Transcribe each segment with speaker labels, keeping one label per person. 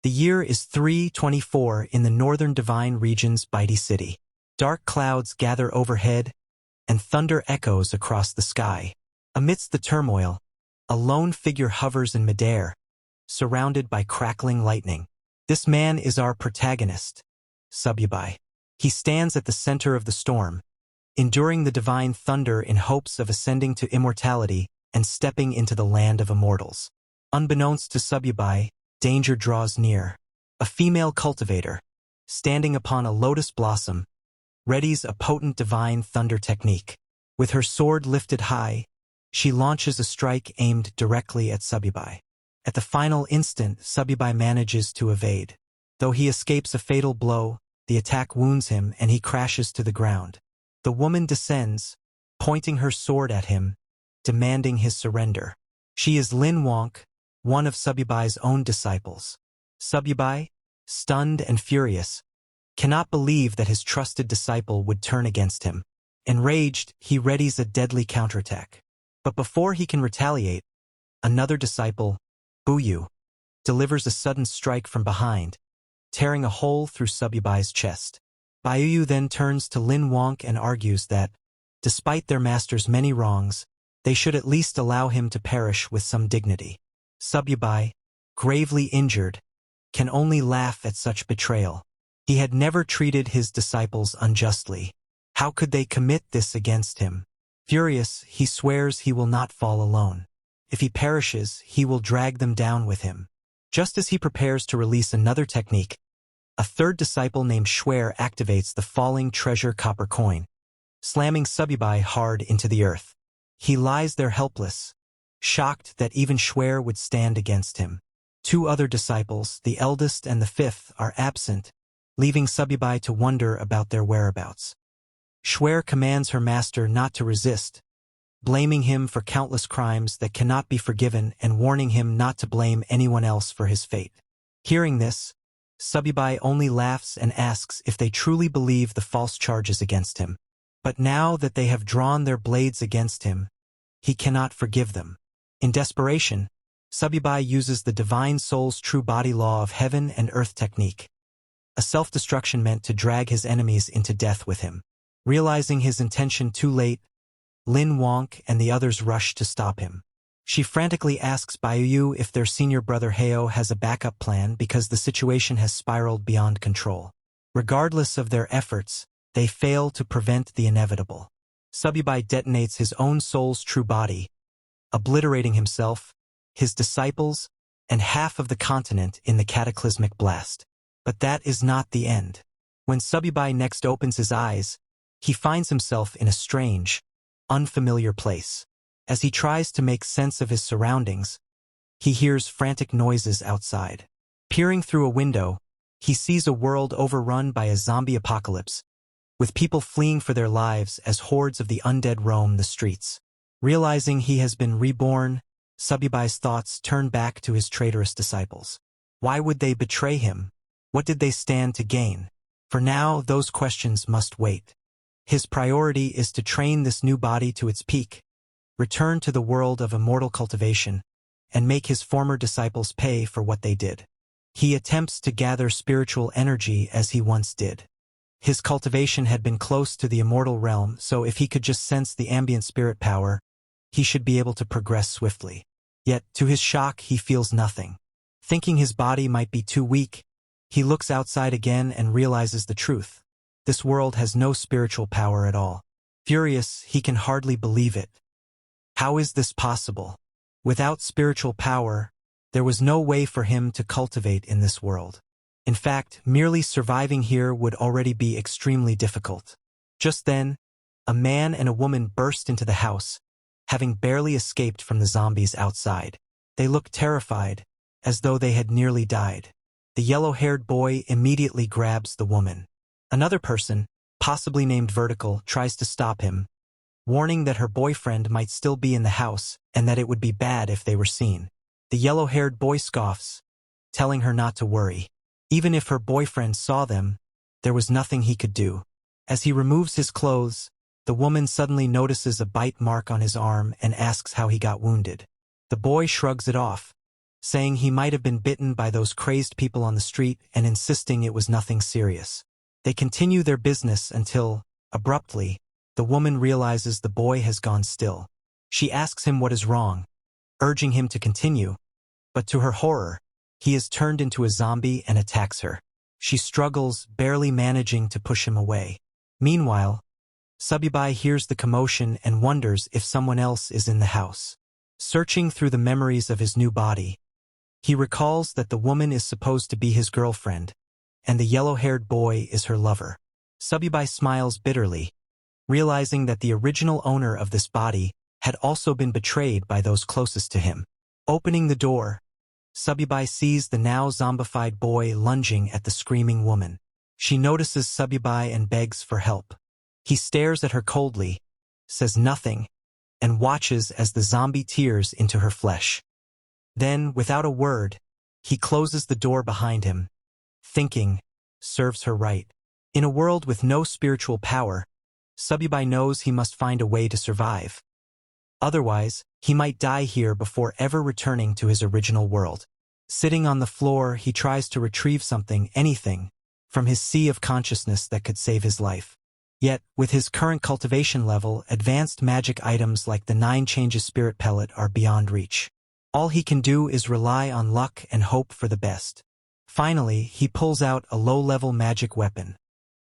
Speaker 1: The year is 324 in the northern divine region's Bitey City. Dark clouds gather overhead, and thunder echoes across the sky. Amidst the turmoil, a lone figure hovers in midair, surrounded by crackling lightning. This man is our protagonist, Sububai. He stands at the center of the storm, enduring the divine thunder in hopes of ascending to immortality and stepping into the land of immortals. Unbeknownst to Sububai, danger draws near. A female cultivator, standing upon a lotus blossom, readies a potent divine thunder technique. With her sword lifted high, she launches a strike aimed directly at Sububai. At the final instant, Sububai manages to evade. Though he escapes a fatal blow, the attack wounds him and he crashes to the ground. The woman descends, pointing her sword at him, demanding his surrender. She is Lin Wonk, one of Sububai's own disciples. Sububai, stunned and furious, cannot believe that his trusted disciple would turn against him. Enraged, he readies a deadly counterattack. But before he can retaliate, another disciple, Buyu, delivers a sudden strike from behind, tearing a hole through Sububai's chest. Buyu then turns to Lin Wonk and argues that, despite their master's many wrongs, they should at least allow him to perish with some dignity. Sububai, gravely injured, can only laugh at such betrayal. He had never treated his disciples unjustly. How could they commit this against him? Furious, he swears he will not fall alone. If he perishes, he will drag them down with him. Just as he prepares to release another technique, a third disciple named Schwer activates the falling treasure copper coin, slamming Sububai hard into the earth. He lies there helpless, shocked that even Schwer would stand against him. Two other disciples, the eldest and the fifth, are absent, leaving Sububai to wonder about their whereabouts. Schwer commands her master not to resist, blaming him for countless crimes that cannot be forgiven and warning him not to blame anyone else for his fate. Hearing this, Sububai only laughs and asks if they truly believe the false charges against him. But now that they have drawn their blades against him, he cannot forgive them. In desperation, Sububai uses the divine soul's true body law of heaven and earth technique, a self-destruction meant to drag his enemies into death with him. Realizing his intention too late, Lin Wonk and the others rush to stop him. She frantically asks Buyu if their senior brother Heo has a backup plan because the situation has spiraled beyond control. Regardless of their efforts, they fail to prevent the inevitable. Sububai detonates his own soul's true body, obliterating himself, his disciples, and half of the continent in the cataclysmic blast. But that is not the end. When Sububai next opens his eyes, he finds himself in a strange, unfamiliar place. As he tries to make sense of his surroundings, he hears frantic noises outside. Peering through a window, he sees a world overrun by a zombie apocalypse, with people fleeing for their lives as hordes of the undead roam the streets. Realizing he has been reborn, Sububai's thoughts turn back to his traitorous disciples. Why would they betray him? What did they stand to gain? For now, those questions must wait. His priority is to train this new body to its peak, return to the world of immortal cultivation, and make his former disciples pay for what they did. He attempts to gather spiritual energy as he once did. His cultivation had been close to the immortal realm, so if he could just sense the ambient spirit power, he should be able to progress swiftly. Yet, to his shock, he feels nothing. Thinking his body might be too weak, he looks outside again and realizes the truth. This world has no spiritual power at all. Furious, he can hardly believe it. How is this possible? Without spiritual power, there was no way for him to cultivate in this world. In fact, merely surviving here would already be extremely difficult. Just then, a man and a woman burst into the house, having barely escaped from the zombies outside. They looked terrified, as though they had nearly died. The yellow-haired boy immediately grabs the woman. Another person, possibly named Vertical, tries to stop him, warning that her boyfriend might still be in the house and that it would be bad if they were seen. The yellow-haired boy scoffs, telling her not to worry. Even if her boyfriend saw them, there was nothing he could do. As he removes his clothes, the woman suddenly notices a bite mark on his arm and asks how he got wounded. The boy shrugs it off, saying he might have been bitten by those crazed people on the street and insisting it was nothing serious. They continue their business until, abruptly, the woman realizes the boy has gone still. She asks him what is wrong, urging him to continue, but to her horror, he is turned into a zombie and attacks her. She struggles, barely managing to push him away. Meanwhile, Subibai hears the commotion and wonders if someone else is in the house. Searching through the memories of his new body, he recalls that the woman is supposed to be his girlfriend, and the yellow-haired boy is her lover. Subibai smiles bitterly, realizing that the original owner of this body had also been betrayed by those closest to him. Opening the door, Subibai sees the now zombified boy lunging at the screaming woman. She notices Subibai and begs for help. He stares at her coldly, says nothing, and watches as the zombie tears into her flesh. Then, without a word, he closes the door behind him, thinking, serves her right. In a world with no spiritual power, Subibai knows he must find a way to survive. Otherwise, he might die here before ever returning to his original world. Sitting on the floor, he tries to retrieve something, anything, from his sea of consciousness that could save his life. Yet, with his current cultivation level, advanced magic items like the 9 Changes Spirit Pellet are beyond reach. All he can do is rely on luck and hope for the best. Finally, he pulls out a low-level magic weapon,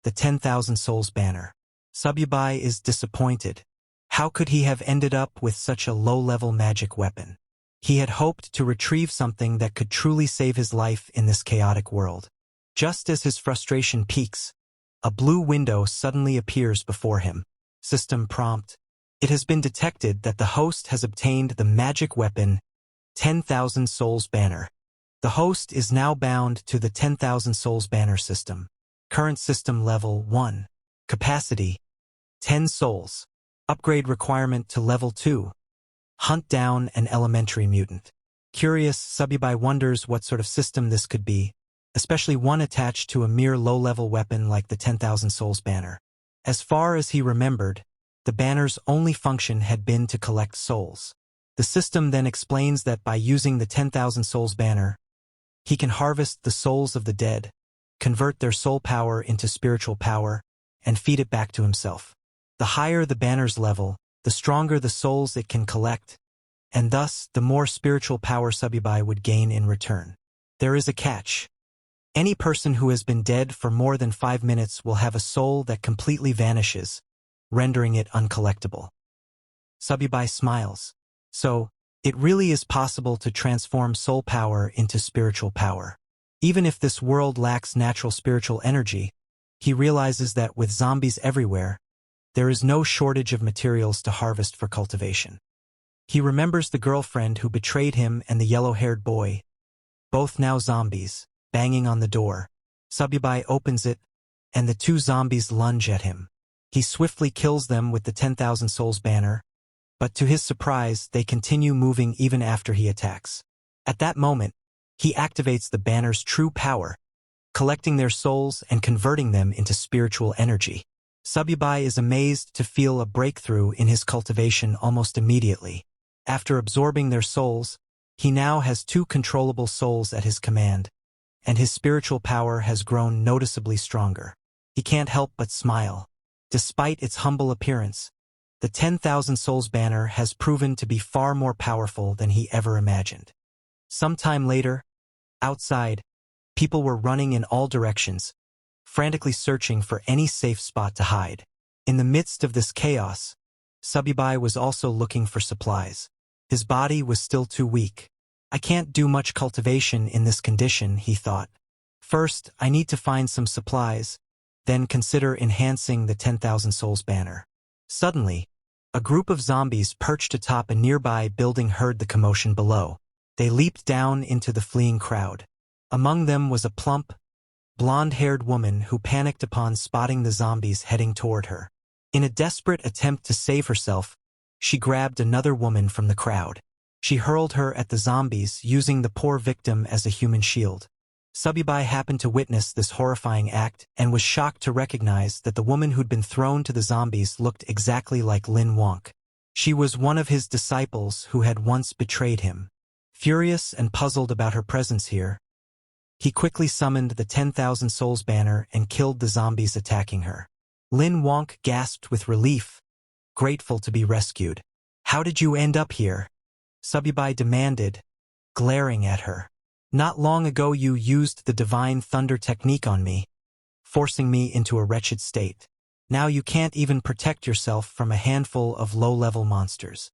Speaker 1: the 10,000 Souls banner. Subibai is disappointed. How could he have ended up with such a low-level magic weapon? He had hoped to retrieve something that could truly save his life in this chaotic world. Just as his frustration peaks, a blue window suddenly appears before him. System prompt. It has been detected that the host has obtained the magic weapon 10,000 Souls banner. The host is now bound to the 10,000 Souls banner system. Current system level 1. Capacity 10 souls. Upgrade requirement to level 2. Hunt down an elementary mutant. Curious, Subibai wonders what sort of system this could be, especially one attached to a mere low-level weapon like the 10,000 Souls banner. As far as he remembered, the banner's only function had been to collect souls. The system then explains that by using the 10,000 Souls banner, he can harvest the souls of the dead, convert their soul power into spiritual power, and feed it back to himself. The higher the banner's level, the stronger the souls it can collect, and thus the more spiritual power Subibai would gain in return. There is a catch. Any person who has been dead for more than 5 minutes will have a soul that completely vanishes, rendering it uncollectible. Subibai smiles. So, it really is possible to transform soul power into spiritual power. Even if this world lacks natural spiritual energy, he realizes that with zombies everywhere, there is no shortage of materials to harvest for cultivation. He remembers the girlfriend who betrayed him and the yellow-haired boy, both now zombies, banging on the door. Subibai opens it, and the 2 zombies lunge at him. He swiftly kills them with the 10,000 Souls banner, but to his surprise, they continue moving even after he attacks. At that moment, he activates the banner's true power, collecting their souls and converting them into spiritual energy. Subibai is amazed to feel a breakthrough in his cultivation almost immediately. After absorbing their souls, he now has 2 controllable souls at his command, and his spiritual power has grown noticeably stronger. He can't help but smile. Despite its humble appearance, the 10,000 Souls banner has proven to be far more powerful than he ever imagined. Sometime later, outside, people were running in all directions, frantically searching for any safe spot to hide. In the midst of this chaos, Subibai was also looking for supplies. His body was still too weak. I can't do much cultivation in this condition, he thought. First, I need to find some supplies, then consider enhancing the 10,000 Souls banner. Suddenly, a group of zombies perched atop a nearby building heard the commotion below. They leaped down into the fleeing crowd. Among them was a plump, blonde-haired woman who panicked upon spotting the zombies heading toward her. In a desperate attempt to save herself, she grabbed another woman from the crowd. She hurled her at the zombies, using the poor victim as a human shield. Subibai happened to witness this horrifying act and was shocked to recognize that the woman who'd been thrown to the zombies looked exactly like Lin Wonk. She was one of his disciples who had once betrayed him. Furious and puzzled about her presence here, he quickly summoned the 10,000 Souls banner and killed the zombies attacking her. Lin Wonk gasped with relief, grateful to be rescued. "How did you end up here?" Subibai demanded, glaring at her. "Not long ago you used the Divine Thunder technique on me, forcing me into a wretched state. Now you can't even protect yourself from a handful of low-level monsters."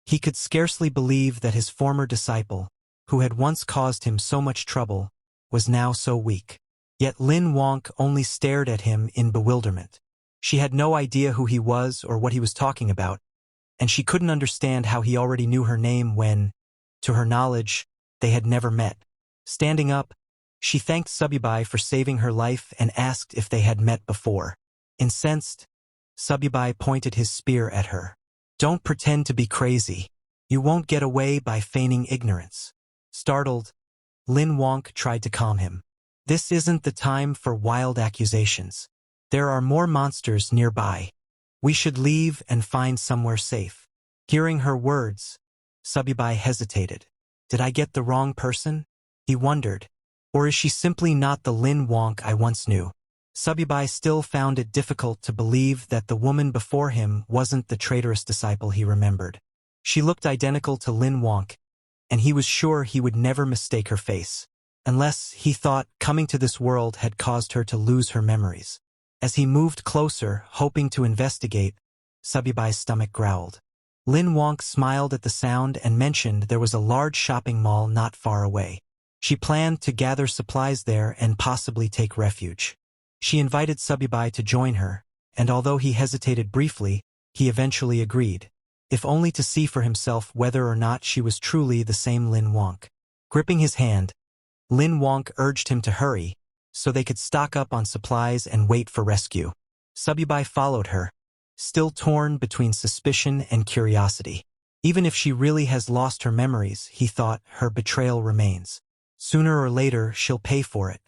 Speaker 1: He could scarcely believe that his former disciple, who had once caused him so much trouble, was now so weak. Yet Lin Wonk only stared at him in bewilderment. She had no idea who he was or what he was talking about, and she couldn't understand how he already knew her name when, to her knowledge, they had never met. Standing up, she thanked Subibai for saving her life and asked if they had met before. Incensed, Subibai pointed his spear at her. "Don't pretend to be crazy. You won't get away by feigning ignorance." Startled, Lin Wonk tried to calm him. "This isn't the time for wild accusations. There are more monsters nearby. We should leave and find somewhere safe." Hearing her words, Subibai hesitated. "Did I get the wrong person?" he wondered. "Or is she simply not the Lin Wonk I once knew?" Subibai still found it difficult to believe that the woman before him wasn't the traitorous disciple he remembered. She looked identical to Lin Wonk, and he was sure he would never mistake her face. Unless, he thought, coming to this world had caused her to lose her memories. As he moved closer, hoping to investigate, Subibai's stomach growled. Lin Wonk smiled at the sound and mentioned there was a large shopping mall not far away. She planned to gather supplies there and possibly take refuge. She invited Subibai to join her, and although he hesitated briefly, he eventually agreed, if only to see for himself whether or not she was truly the same Lin Wonk. Gripping his hand, Lin Wonk urged him to hurry, so they could stock up on supplies and wait for rescue. Subibai followed her, still torn between suspicion and curiosity. Even if she really has lost her memories, he thought, her betrayal remains. Sooner or later, she'll pay for it.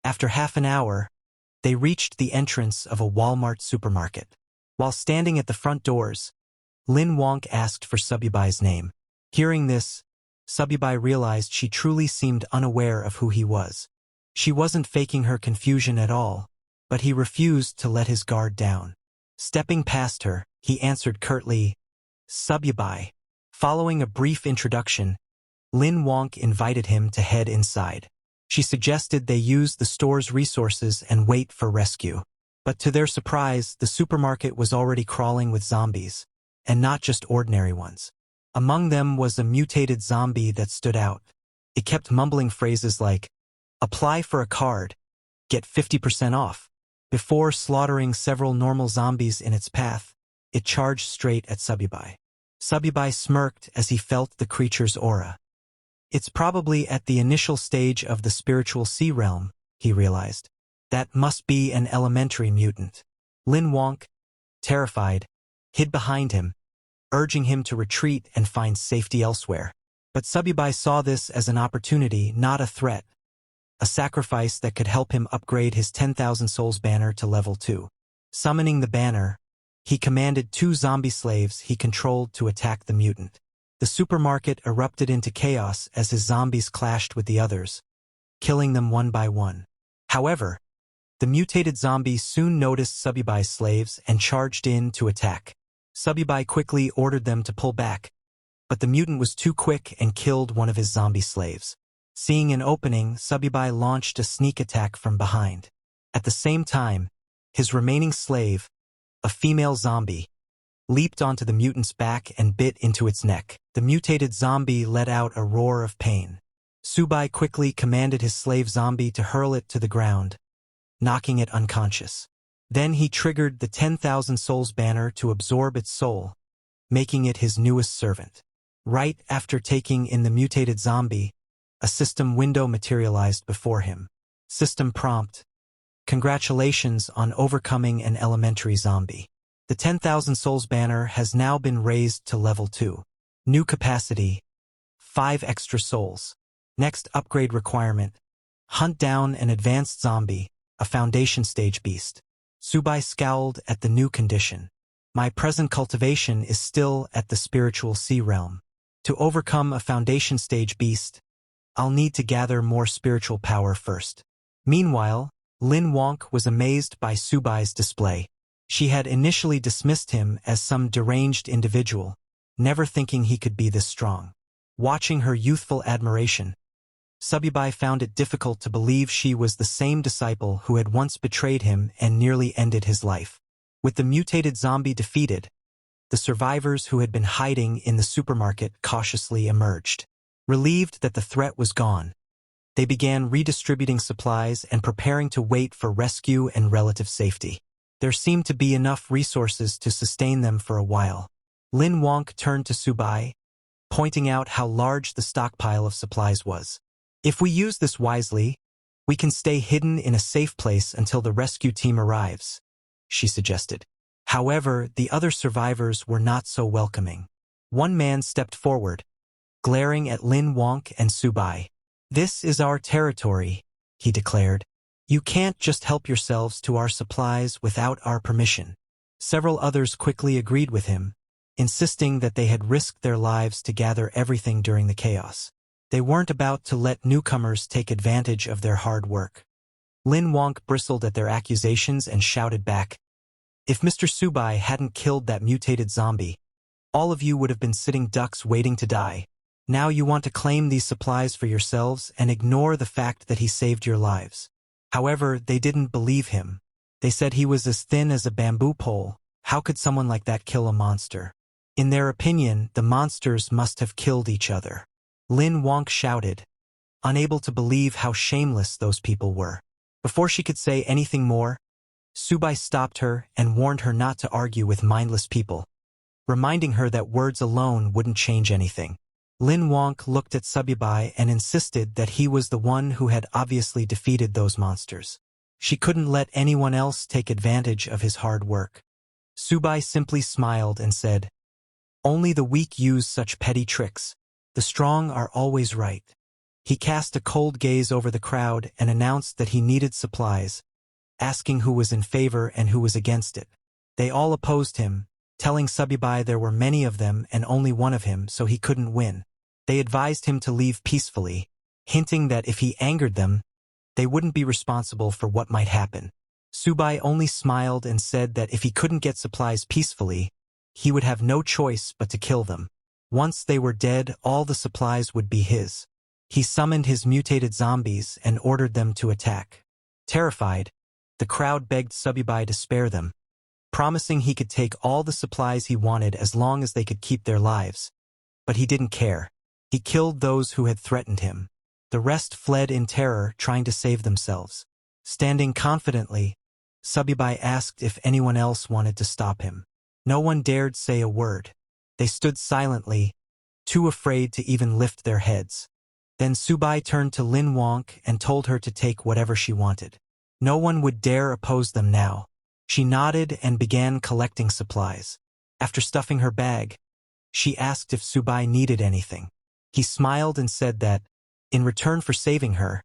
Speaker 1: After half an hour, they reached the entrance of a Walmart supermarket. While standing at the front doors, Lin Wonk asked for Subibai's name. Hearing this, Subibai realized she truly seemed unaware of who he was. She wasn't faking her confusion at all, but he refused to let his guard down. Stepping past her, he answered curtly, "Subibai." Following a brief introduction, Lin Wonk invited him to head inside. She suggested they use the store's resources and wait for rescue. But to their surprise, the supermarket was already crawling with zombies, and not just ordinary ones. Among them was a mutated zombie that stood out. It kept mumbling phrases like, "Apply for a card, get 50% off." Before slaughtering several normal zombies in its path, it charged straight at Subibai. Subibai smirked as he felt the creature's aura. It's probably at the initial stage of the spiritual sea realm, he realized. That must be an elementary mutant. Lin Wonk, terrified, hid behind him, urging him to retreat and find safety elsewhere. But Subibai saw this as an opportunity, not a threat. A sacrifice that could help him upgrade his 10,000 Souls banner to level 2. Summoning the banner, he commanded 2 zombie slaves he controlled to attack the mutant. The supermarket erupted into chaos as his zombies clashed with the others, killing them one by one. However, the mutated zombies soon noticed Subibai's slaves and charged in to attack. Subibai quickly ordered them to pull back, but the mutant was too quick and killed one of his zombie slaves. Seeing an opening, Subibai launched a sneak attack from behind. At the same time, his remaining slave, a female zombie, leaped onto the mutant's back and bit into its neck. The mutated zombie let out a roar of pain. Subai quickly commanded his slave zombie to hurl it to the ground, knocking it unconscious. Then he triggered the 10,000 Souls banner to absorb its soul, making it his newest servant. Right after taking in the mutated zombie, a system window materialized before him. System prompt: "Congratulations on overcoming an elementary zombie. The 10,000 Souls banner has now been raised to level 2. New capacity: 5 extra souls. Next upgrade requirement: hunt down an advanced zombie, a foundation stage beast." Subai scowled at the new condition. "My present cultivation is still at the spiritual sea realm. To overcome a foundation stage beast, I'll need to gather more spiritual power first. Meanwhile, Lin Wonk was amazed by Subai's display. She had initially dismissed him as some deranged individual, never thinking he could be this strong. Watching her youthful admiration, Subai found it difficult to believe she was the same disciple who had once betrayed him and nearly ended his life. With the mutated zombie defeated, the survivors who had been hiding in the supermarket cautiously emerged. Relieved that the threat was gone, they began redistributing supplies and preparing to wait for rescue and relative safety. There seemed to be enough resources to sustain them for a while. Lin Wonk turned to Subai, pointing out how large the stockpile of supplies was. If we use this wisely, we can stay hidden in a safe place until the rescue team arrives, she suggested. However, the other survivors were not so welcoming. One man stepped forward, glaring at Lin Wonk and Subai. "This is our territory," he declared. "You can't just help yourselves to our supplies without our permission." Several others quickly agreed with him, insisting that they had risked their lives to gather everything during the chaos. They weren't about to let newcomers take advantage of their hard work. Lin Wonk bristled at their accusations and shouted back, "If Mr. Subai hadn't killed that mutated zombie, all of you would have been sitting ducks waiting to die. Now you want to claim these supplies for yourselves and ignore the fact that he saved your lives." However, they didn't believe him. They said he was as thin as a bamboo pole. How could someone like that kill a monster? In their opinion, the monsters must have killed each other. Lin Wonk shouted, unable to believe how shameless those people were. Before she could say anything more, Subai stopped her and warned her not to argue with mindless people, reminding her that words alone wouldn't change anything. Lin Wonk looked at Subai and insisted that he was the one who had obviously defeated those monsters. She couldn't let anyone else take advantage of his hard work. Subai simply smiled and said, "Only the weak use such petty tricks. The strong are always right." He cast a cold gaze over the crowd and announced that he needed supplies, asking who was in favor and who was against it. They all opposed him, telling Subai there were many of them and only one of him, so he couldn't win. They advised him to leave peacefully, hinting that if he angered them, they wouldn't be responsible for what might happen. Subai only smiled and said that if he couldn't get supplies peacefully, he would have no choice but to kill them. Once they were dead, all the supplies would be his. He summoned his mutated zombies and ordered them to attack. Terrified, the crowd begged Subai to spare them, promising he could take all the supplies he wanted as long as they could keep their lives. But he didn't care. He killed those who had threatened him. The rest fled in terror, trying to save themselves. Standing confidently, Subai asked if anyone else wanted to stop him. No one dared say a word. They stood silently, too afraid to even lift their heads. Then Subai turned to Lin Wonk and told her to take whatever she wanted. No one would dare oppose them now. She nodded and began collecting supplies. After stuffing her bag, she asked if Subai needed anything. He smiled and said that, in return for saving her,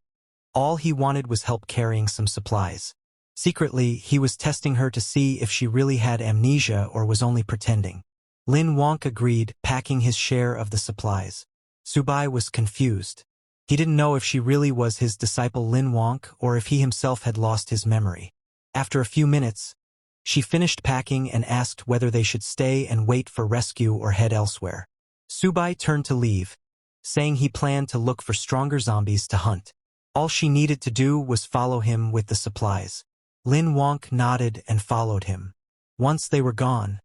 Speaker 1: all he wanted was help carrying some supplies. Secretly, he was testing her to see if she really had amnesia or was only pretending. Lin Wonk agreed, packing his share of the supplies. Subai was confused. He didn't know if she really was his disciple Lin Wonk or if he himself had lost his memory. After a few minutes, she finished packing and asked whether they should stay and wait for rescue or head elsewhere. Subai turned to leave, saying he planned to look for stronger zombies to hunt. All she needed to do was follow him with the supplies. Lin Wonk nodded and followed him. Once they were gone,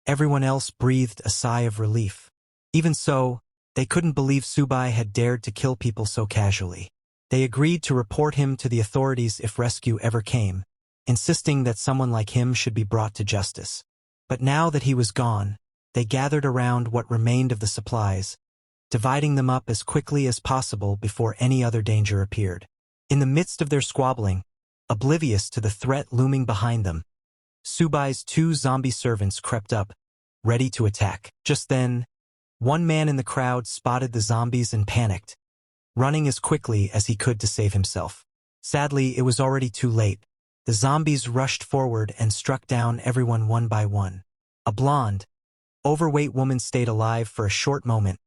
Speaker 1: everyone else breathed a sigh of relief. Even so, they couldn't believe Subai had dared to kill people so casually. They agreed to report him to the authorities if rescue ever came, insisting that someone like him should be brought to justice. But now that he was gone, they gathered around what remained of the supplies, dividing them up as quickly as possible before any other danger appeared. In the midst of their squabbling, oblivious to the threat looming behind them, Subai's 2 zombie servants crept up, ready to attack. Just then, one man in the crowd spotted the zombies and panicked, running as quickly as he could to save himself. Sadly, it was already too late. The zombies rushed forward and struck down everyone one by one. A blonde, overweight woman stayed alive for a short moment,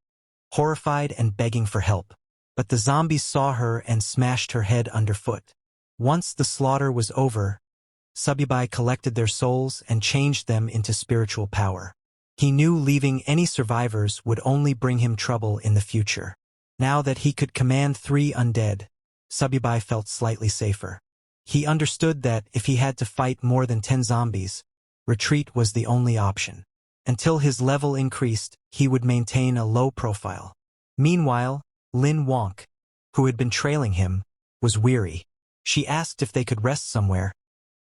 Speaker 1: horrified and begging for help. But the zombies saw her and smashed her head underfoot. Once the slaughter was over, Sububai collected their souls and changed them into spiritual power. He knew leaving any survivors would only bring him trouble in the future. Now that he could command 3 undead, Sububai felt slightly safer. He understood that if he had to fight more than 10 zombies, retreat was the only option. Until his level increased, he would maintain a low profile. Meanwhile, Lin Wonk, who had been trailing him, was weary. She asked if they could rest somewhere,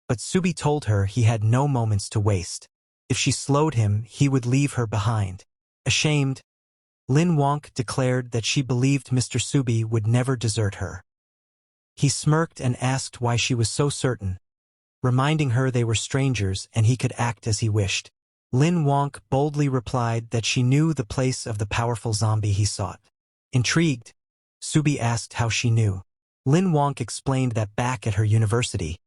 Speaker 1: but Subi told her he had no moments to waste. If she slowed him, he would leave her behind. Ashamed, Lin Wonk declared that she believed Mr. Subi would never desert her. He smirked and asked why she was so certain, reminding her they were strangers and he could act as he wished. Lin Wonk boldly replied that she knew the place of the powerful zombie he sought. Intrigued, Subi asked how she knew. Lin Wonk explained that back at her university,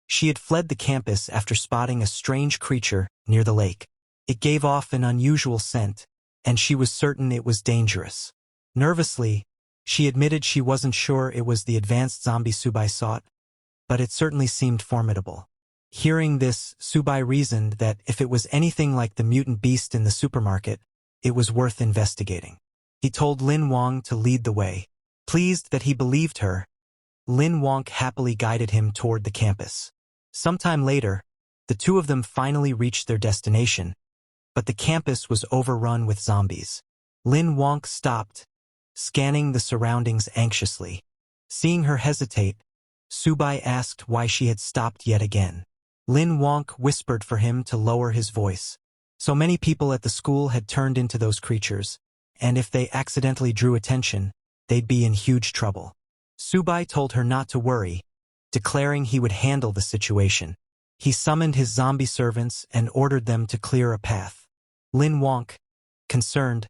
Speaker 1: she had fled the campus after spotting a strange creature near the lake. It gave off an unusual scent, and she was certain it was dangerous. Nervously, she admitted she wasn't sure it was the advanced zombie Subai sought, but it certainly seemed formidable. Hearing this, Subai reasoned that if it was anything like the mutant beast in the supermarket, it was worth investigating. He told Lin Wonk to lead the way. Pleased that he believed her, Lin Wonk happily guided him toward the campus. Sometime later, the two of them finally reached their destination, but the campus was overrun with zombies. Lin Wonk stopped, scanning the surroundings anxiously. Seeing her hesitate, Subai asked why she had stopped yet again. Lin Wonk whispered for him to lower his voice. So many people at the school had turned into those creatures, and if they accidentally drew attention, they'd be in huge trouble. Subai told her not to worry, declaring he would handle the situation. He summoned his zombie servants and ordered them to clear a path. Lin Wonk, concerned,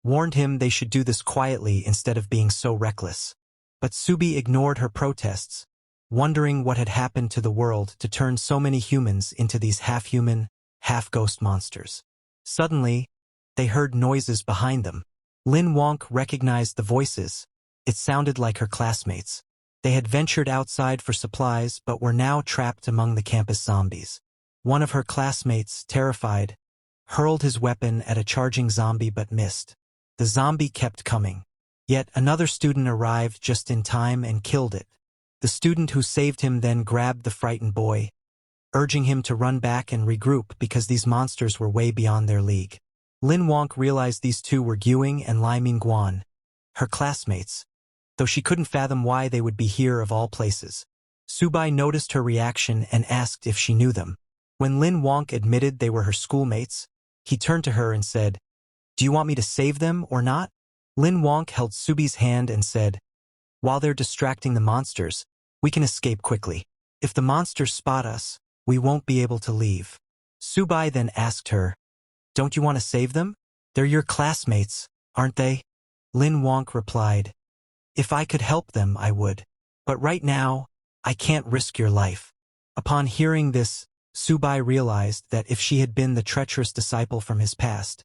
Speaker 1: warned him they should do this quietly instead of being so reckless. But Subi ignored her protests, wondering what had happened to the world to turn so many humans into these half-human, half-ghost monsters. Suddenly, they heard noises behind them. Lin Wonk recognized the voices. It sounded like her classmates. They had ventured outside for supplies but were now trapped among the campus zombies. One of her classmates, terrified, hurled his weapon at a charging zombie but missed. The zombie kept coming. Yet another student arrived just in time and killed it. The student who saved him then grabbed the frightened boy, urging him to run back and regroup because these monsters were way beyond their league. Lin Wonk realized these two were Gyuing and Lai Mingguan, her classmates, though she couldn't fathom why they would be here of all places. Subai noticed her reaction and asked if she knew them. When Lin Wonk admitted they were her schoolmates, he turned to her and said, "Do you want me to save them or not?" Lin Wonk held Subi's hand and said, "While they're distracting the monsters, we can escape quickly. If the monsters spot us, we won't be able to leave." Subai then asked her, "Don't you want to save them? They're your classmates, aren't they?" Lin Wonk replied, "If I could help them, I would. But right now, I can't risk your life." Upon hearing this, Subai realized that if she had been the treacherous disciple from his past,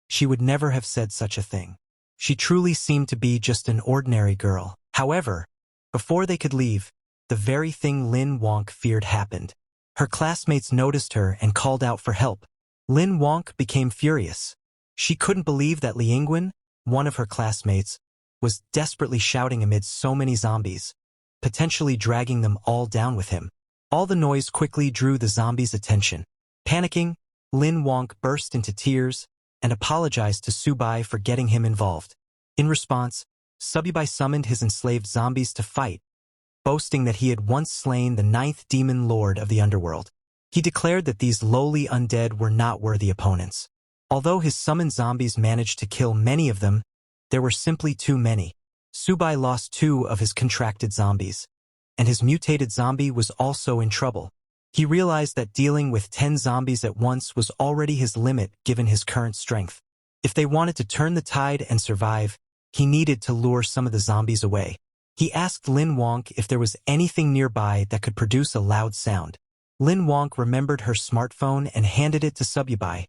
Speaker 1: she would never have said such a thing. She truly seemed to be just an ordinary girl. However, before they could leave, the very thing Lin Wonk feared happened. Her classmates noticed her and called out for help. Lin Wonk became furious. She couldn't believe that Liangwen, one of her classmates, was desperately shouting amid so many zombies, potentially dragging them all down with him. All the noise quickly drew the zombies' attention. Panicking, Lin Wonk burst into tears and apologized to Subai for getting him involved. In response, Subai summoned his enslaved zombies to fight, boasting that he had once slain the 9th demon lord of the underworld. He declared that these lowly undead were not worthy opponents. Although his summoned zombies managed to kill many of them, there were simply too many. Subai lost 2 of his contracted zombies, and his mutated zombie was also in trouble. He realized that dealing with 10 zombies at once was already his limit given his current strength. If they wanted to turn the tide and survive, he needed to lure some of the zombies away. He asked Lin Wonk if there was anything nearby that could produce a loud sound. Lin Wonk remembered her smartphone and handed it to Subai,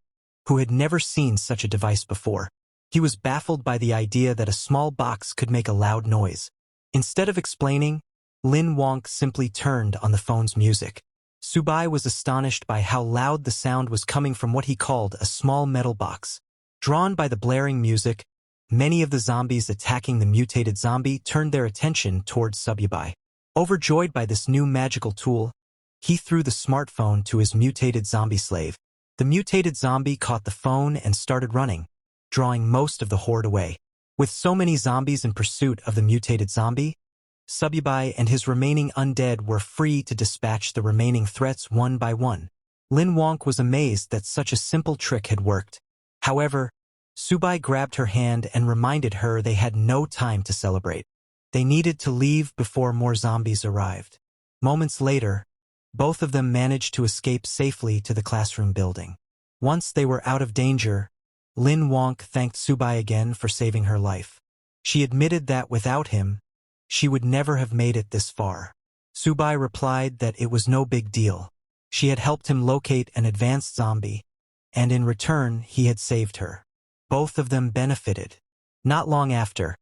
Speaker 1: who had never seen such a device before. He was baffled by the idea that a small box could make a loud noise. Instead of explaining, Lin Wonk simply turned on the phone's music. Subai was astonished by how loud the sound was coming from what he called a small metal box. Drawn by the blaring music, many of the zombies attacking the mutated zombie turned their attention towards Subai. Overjoyed by this new magical tool, he threw the smartphone to his mutated zombie slave. The mutated zombie caught the phone and started running, drawing most of the horde away. With so many zombies in pursuit of the mutated zombie, Subai and his remaining undead were free to dispatch the remaining threats one by one. Lin Wonk was amazed that such a simple trick had worked. However, Subai grabbed her hand and reminded her they had no time to celebrate. They needed to leave before more zombies arrived. Moments later, both of them managed to escape safely to the classroom building. Once they were out of danger, Lin Wonk thanked Subai again for saving her life. She admitted that without him, she would never have made it this far. Subai replied that it was no big deal. She had helped him locate an advanced zombie, and in return he had saved her. Both of them benefited. Not long after,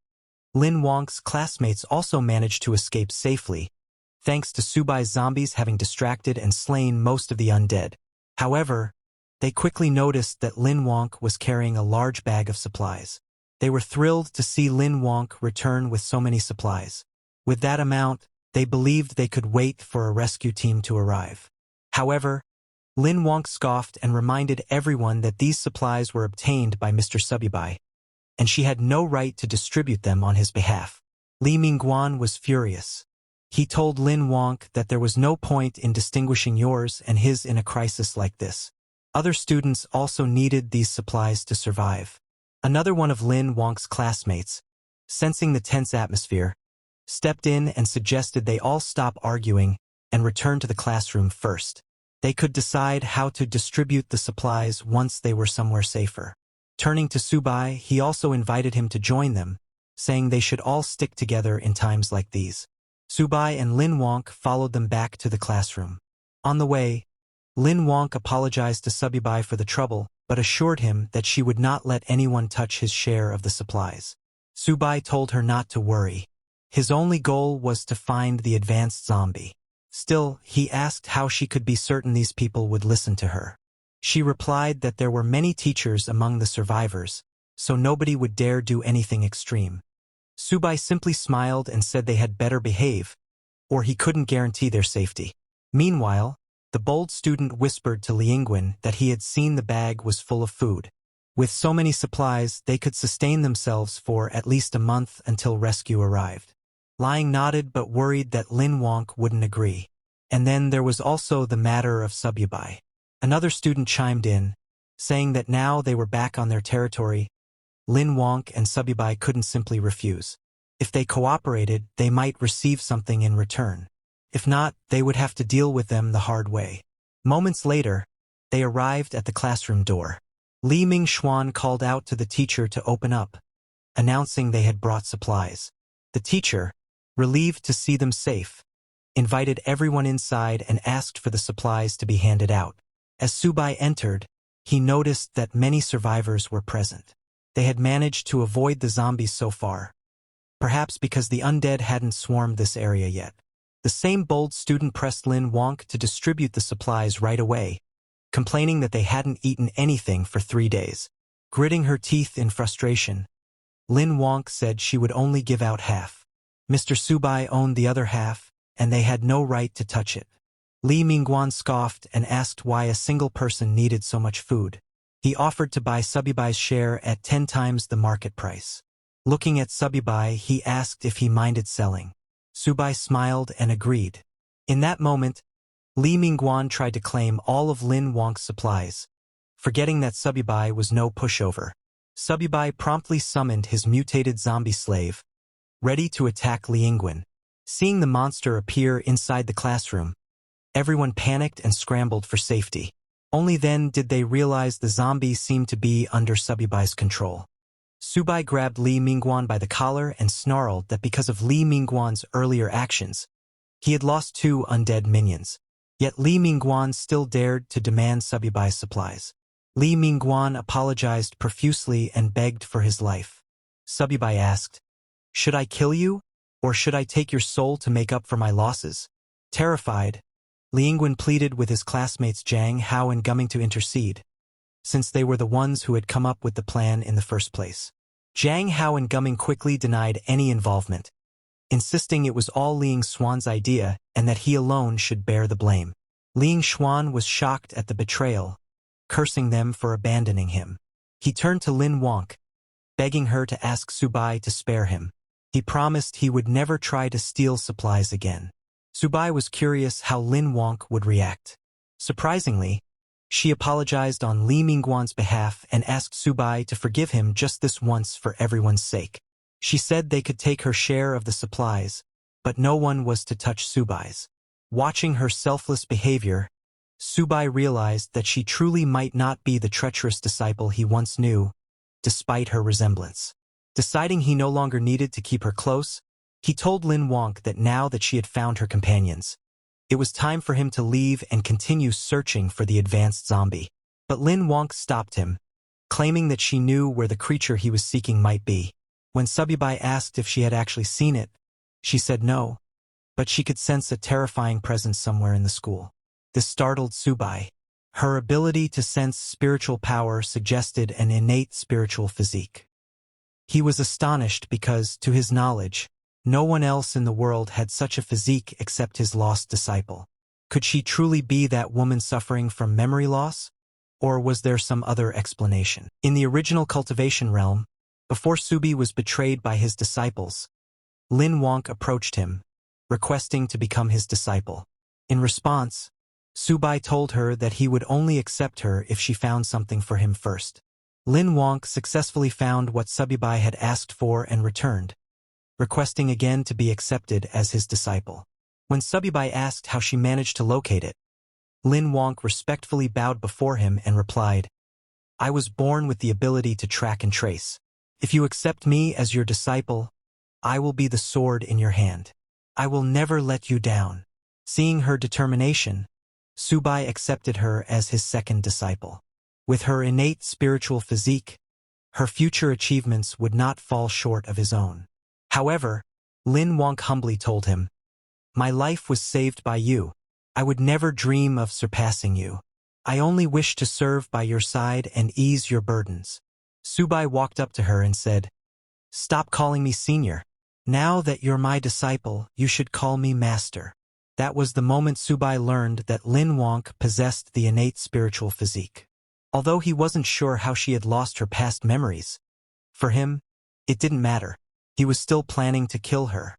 Speaker 1: Lin Wonk's classmates also managed to escape safely, thanks to Subai's zombies having distracted and slain most of the undead. However, they quickly noticed that Lin Wonk was carrying a large bag of supplies. They were thrilled to see Lin Wonk return with so many supplies. With that amount, they believed they could wait for a rescue team to arrive. However, Lin Wonk scoffed and reminded everyone that these supplies were obtained by Mr. Subai, and she had no right to distribute them on his behalf. Li Mingguan was furious. He told Lin Wonk that there was no point in distinguishing yours and his in a crisis like this. Other students also needed these supplies to survive. Another one of Lin Wonk's classmates, sensing the tense atmosphere, stepped in and suggested they all stop arguing and return to the classroom first. They could decide how to distribute the supplies once they were somewhere safer. Turning to Subai, he also invited him to join them, saying they should all stick together in times like these. Subai and Lin Wonk followed them back to the classroom. On the way, Lin Wonk apologized to Subai for the trouble, but assured him that she would not let anyone touch his share of the supplies. Subai told her not to worry. His only goal was to find the advanced zombie. Still, he asked how she could be certain these people would listen to her. She replied that there were many teachers among the survivors, so nobody would dare do anything extreme. Subai simply smiled and said they had better behave, or he couldn't guarantee their safety. Meanwhile, the bold student whispered to Liangwen that he had seen the bag was full of food. With so many supplies, they could sustain themselves for at least a month until rescue arrived. Liang nodded but worried that Lin Wonk wouldn't agree. And then there was also the matter of Subai. Another student chimed in, saying that now they were back on their territory, Lin Wonk and Subai couldn't simply refuse. If they cooperated, they might receive something in return. If not, they would have to deal with them the hard way. Moments later, they arrived at the classroom door. Li Mingxuan called out to the teacher to open up, announcing they had brought supplies. The teacher, relieved to see them safe, invited everyone inside and asked for the supplies to be handed out. As Subai entered, he noticed that many survivors were present. They had managed to avoid the zombies so far, perhaps because the undead hadn't swarmed this area yet. The same bold student pressed Lin Wonk to distribute the supplies right away, complaining that they hadn't eaten anything for 3 days. Gritting her teeth in frustration, Lin Wonk said she would only give out half. Mr. Subai owned the other half, and they had no right to touch it. Li Mingguan scoffed and asked why a single person needed so much food. He offered to buy Subai's share at 10 times the market price. Looking at Subai, he asked if he minded selling. Subai smiled and agreed. In that moment, Li Mingguan tried to claim all of Lin Wonk's supplies, forgetting that Subai was no pushover. Subai promptly summoned his mutated zombie slave, ready to attack Liangwen. Seeing the monster appear inside the classroom, everyone panicked and scrambled for safety. Only then did they realize the zombie seemed to be under Subai's control. Subai grabbed Li Mingguan by the collar and snarled that because of Li Mingguan's earlier actions, he had lost 2 undead minions. Yet Li Mingguan still dared to demand Subai's supplies. Li Mingguan apologized profusely and begged for his life. Subibai asked, "Should I kill you, or should I take your soul to make up for my losses?" Terrified, Li Yingguan pleaded with his classmates Zhang Hao and Gumming to intercede, since they were the ones who had come up with the plan in the first place. Zhang Hao and Gumming quickly denied any involvement, insisting it was all Ling Xuan's idea and that he alone should bear the blame. Ling Xuan was shocked at the betrayal, cursing them for abandoning him. He turned to Lin Wonk, begging her to ask Subai to spare him. He promised he would never try to steal supplies again. Subai was curious how Lin Wonk would react. Surprisingly, she apologized on Li Mingguan's behalf and asked Subai to forgive him just this once for everyone's sake. She said they could take her share of the supplies, but no one was to touch Subai's. Watching her selfless behavior, Subai realized that she truly might not be the treacherous disciple he once knew, despite her resemblance. Deciding he no longer needed to keep her close, he told Lin Wonk that now that she had found her companions, it was time for him to leave and continue searching for the advanced zombie. But Lin Wonk stopped him, claiming that she knew where the creature he was seeking might be. When Subibai asked if she had actually seen it, she said no, but she could sense a terrifying presence somewhere in the school. This startled Subai. Her ability to sense spiritual power suggested an innate spiritual physique. He was astonished because, to his knowledge, no one else in the world had such a physique except his lost disciple. Could she truly be that woman suffering from memory loss? Or was there some other explanation? In the original Cultivation realm, before Subi was betrayed by his disciples, Lin Wonk approached him, requesting to become his disciple. In response, Subai told her that he would only accept her if she found something for him first. Lin Wonk successfully found what Subibai had asked for and returned, requesting again to be accepted as his disciple. When Subibai asked how she managed to locate it, Lin Wonk respectfully bowed before him and replied, "I was born with the ability to track and trace. If you accept me as your disciple, I will be the sword in your hand. I will never let you down." Seeing her determination, Subai accepted her as his second disciple. With her innate spiritual physique, her future achievements would not fall short of his own. However, Lin Wonk humbly told him, "My life was saved by you. I would never dream of surpassing you. I only wish to serve by your side and ease your burdens." Subai walked up to her and said, "Stop calling me senior. Now that you're my disciple, you should call me master." That was the moment Subai learned that Lin Wonk possessed the innate spiritual physique. Although he wasn't sure how she had lost her past memories, for him, it didn't matter. He was still planning to kill her.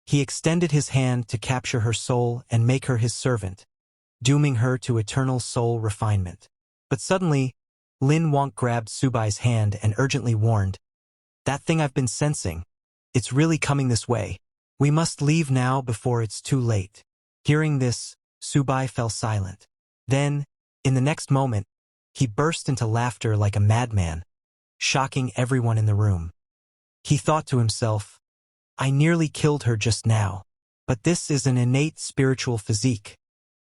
Speaker 1: He extended his hand to capture her soul and make her his servant, dooming her to eternal soul refinement. But suddenly, Lin Wonk grabbed Subai's hand and urgently warned, "That thing I've been sensing, it's really coming this way. We must leave now before it's too late." Hearing this, Subai fell silent. Then, in the next moment, he burst into laughter like a madman, shocking everyone in the room. He thought to himself, "I nearly killed her just now, but this is an innate spiritual physique,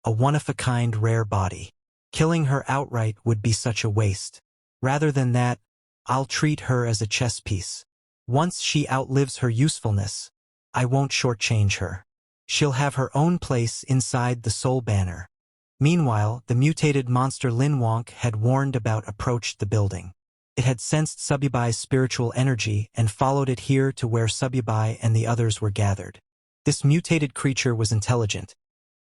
Speaker 1: a one-of-a-kind rare body. Killing her outright would be such a waste. Rather than that, I'll treat her as a chess piece. Once she outlives her usefulness, I won't shortchange her. She'll have her own place inside the soul banner." Meanwhile, the mutated monster Lin Wonk had warned about approached the building. It had sensed Subibai's spiritual energy and followed it here to where Subibai and the others were gathered. This mutated creature was intelligent,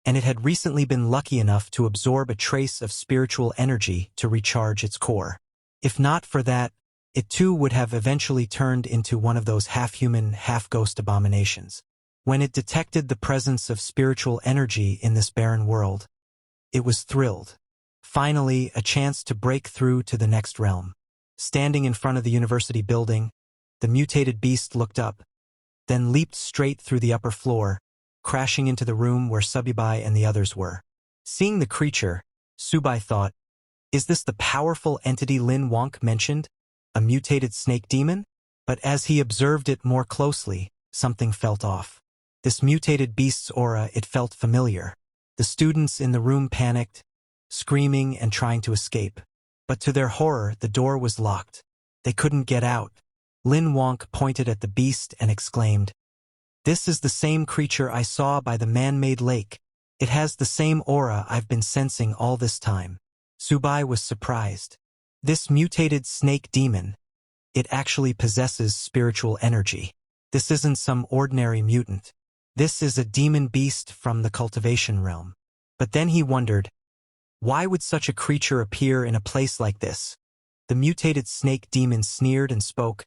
Speaker 1: and it had recently been lucky enough to absorb a trace of spiritual energy to recharge its core. If not for that, it too would have eventually turned into one of those half-human, half-ghost abominations. When it detected the presence of spiritual energy in this barren world, it was thrilled. Finally, a chance to break through to the next realm. Standing in front of the university building, the mutated beast looked up, then leaped straight through the upper floor, crashing into the room where Subibai and the others were. Seeing the creature, Subai thought, "Is this the powerful entity Lin Wonk mentioned? A mutated snake demon?" But as he observed it more closely, something felt off. This mutated beast's aura, it felt familiar. The students in the room panicked, screaming and trying to escape. But to their horror, the door was locked. They couldn't get out. Lin Wonk pointed at the beast and exclaimed, "This is the same creature I saw by the man-made lake. It has the same aura I've been sensing all this time." Subai was surprised. This mutated snake demon, it actually possesses spiritual energy. This isn't some ordinary mutant. This is a demon beast from the cultivation realm. But then he wondered, why would such a creature appear in a place like this? The mutated snake demon sneered and spoke,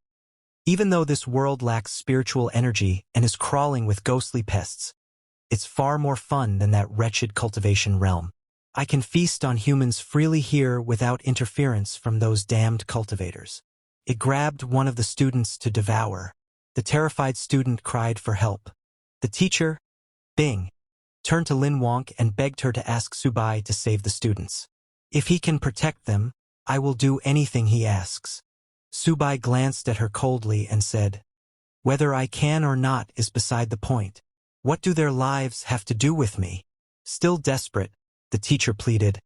Speaker 1: "Even though this world lacks spiritual energy and is crawling with ghostly pests, it's far more fun than that wretched cultivation realm. I can feast on humans freely here without interference from those damned cultivators." It grabbed one of the students to devour. The terrified student cried for help. The teacher, Bing, turned to Lin Wonk and begged her to ask Subai to save the students. "If he can protect them, I will do anything he asks." Subai glanced at her coldly and said, "Whether I can or not is beside the point. What do their lives have to do with me?" Still desperate, the teacher pleaded,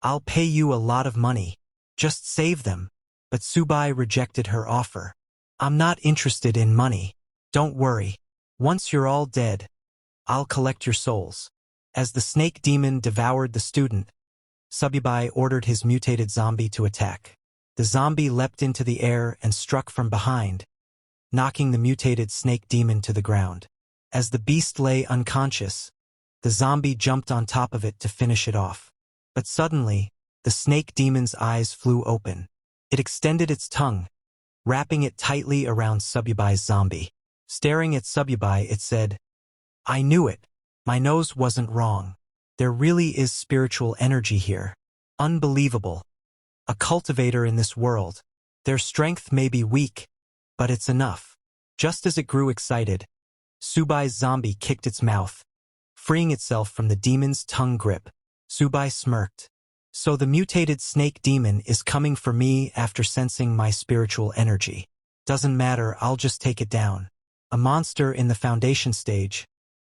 Speaker 1: "I'll pay you a lot of money. Just save them." But Subai rejected her offer. "I'm not interested in money. Don't worry. Once you're all dead, I'll collect your souls." As the snake demon devoured the student, Subai ordered his mutated zombie to attack. The zombie leapt into the air and struck from behind, knocking the mutated snake demon to the ground. As the beast lay unconscious, the zombie jumped on top of it to finish it off. But suddenly, the snake demon's eyes flew open. It extended its tongue, wrapping it tightly around Subai's zombie. Staring at Subai, it said, "I knew it. My nose wasn't wrong. There really is spiritual energy here. Unbelievable. A cultivator in this world. Their strength may be weak, but it's enough." Just as it grew excited, Subai's zombie kicked its mouth, freeing itself from the demon's tongue grip. Subai smirked. "So the mutated snake demon is coming for me after sensing my spiritual energy. Doesn't matter, I'll just take it down. A monster in the foundation stage.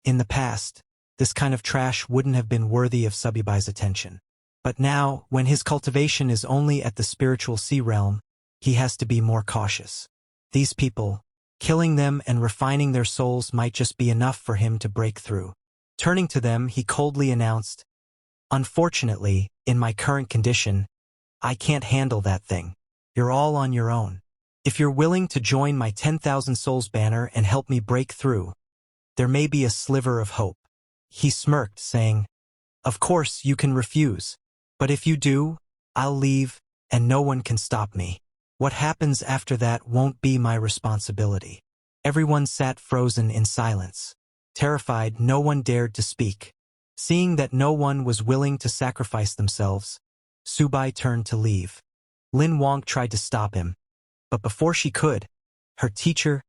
Speaker 1: In the past, this kind of trash wouldn't have been worthy of Subai's attention. But now, when his cultivation is only at the spiritual sea realm, he has to be more cautious. These people, killing them and refining their souls might just be enough for him to break through." Turning to them, he coldly announced, "Unfortunately, in my current condition, I can't handle that thing. You're all on your own. If you're willing to join my 10,000 souls banner and help me break through, there may be a sliver of hope." He smirked, saying, "Of course you can refuse. But if you do, I'll leave, and no one can stop me. What happens after that won't be my responsibility." Everyone sat frozen in silence. Terrified, no one dared to speak. Seeing that no one was willing to sacrifice themselves, Subai turned to leave. Lin Wonk tried to stop him, but before she could, her teacher,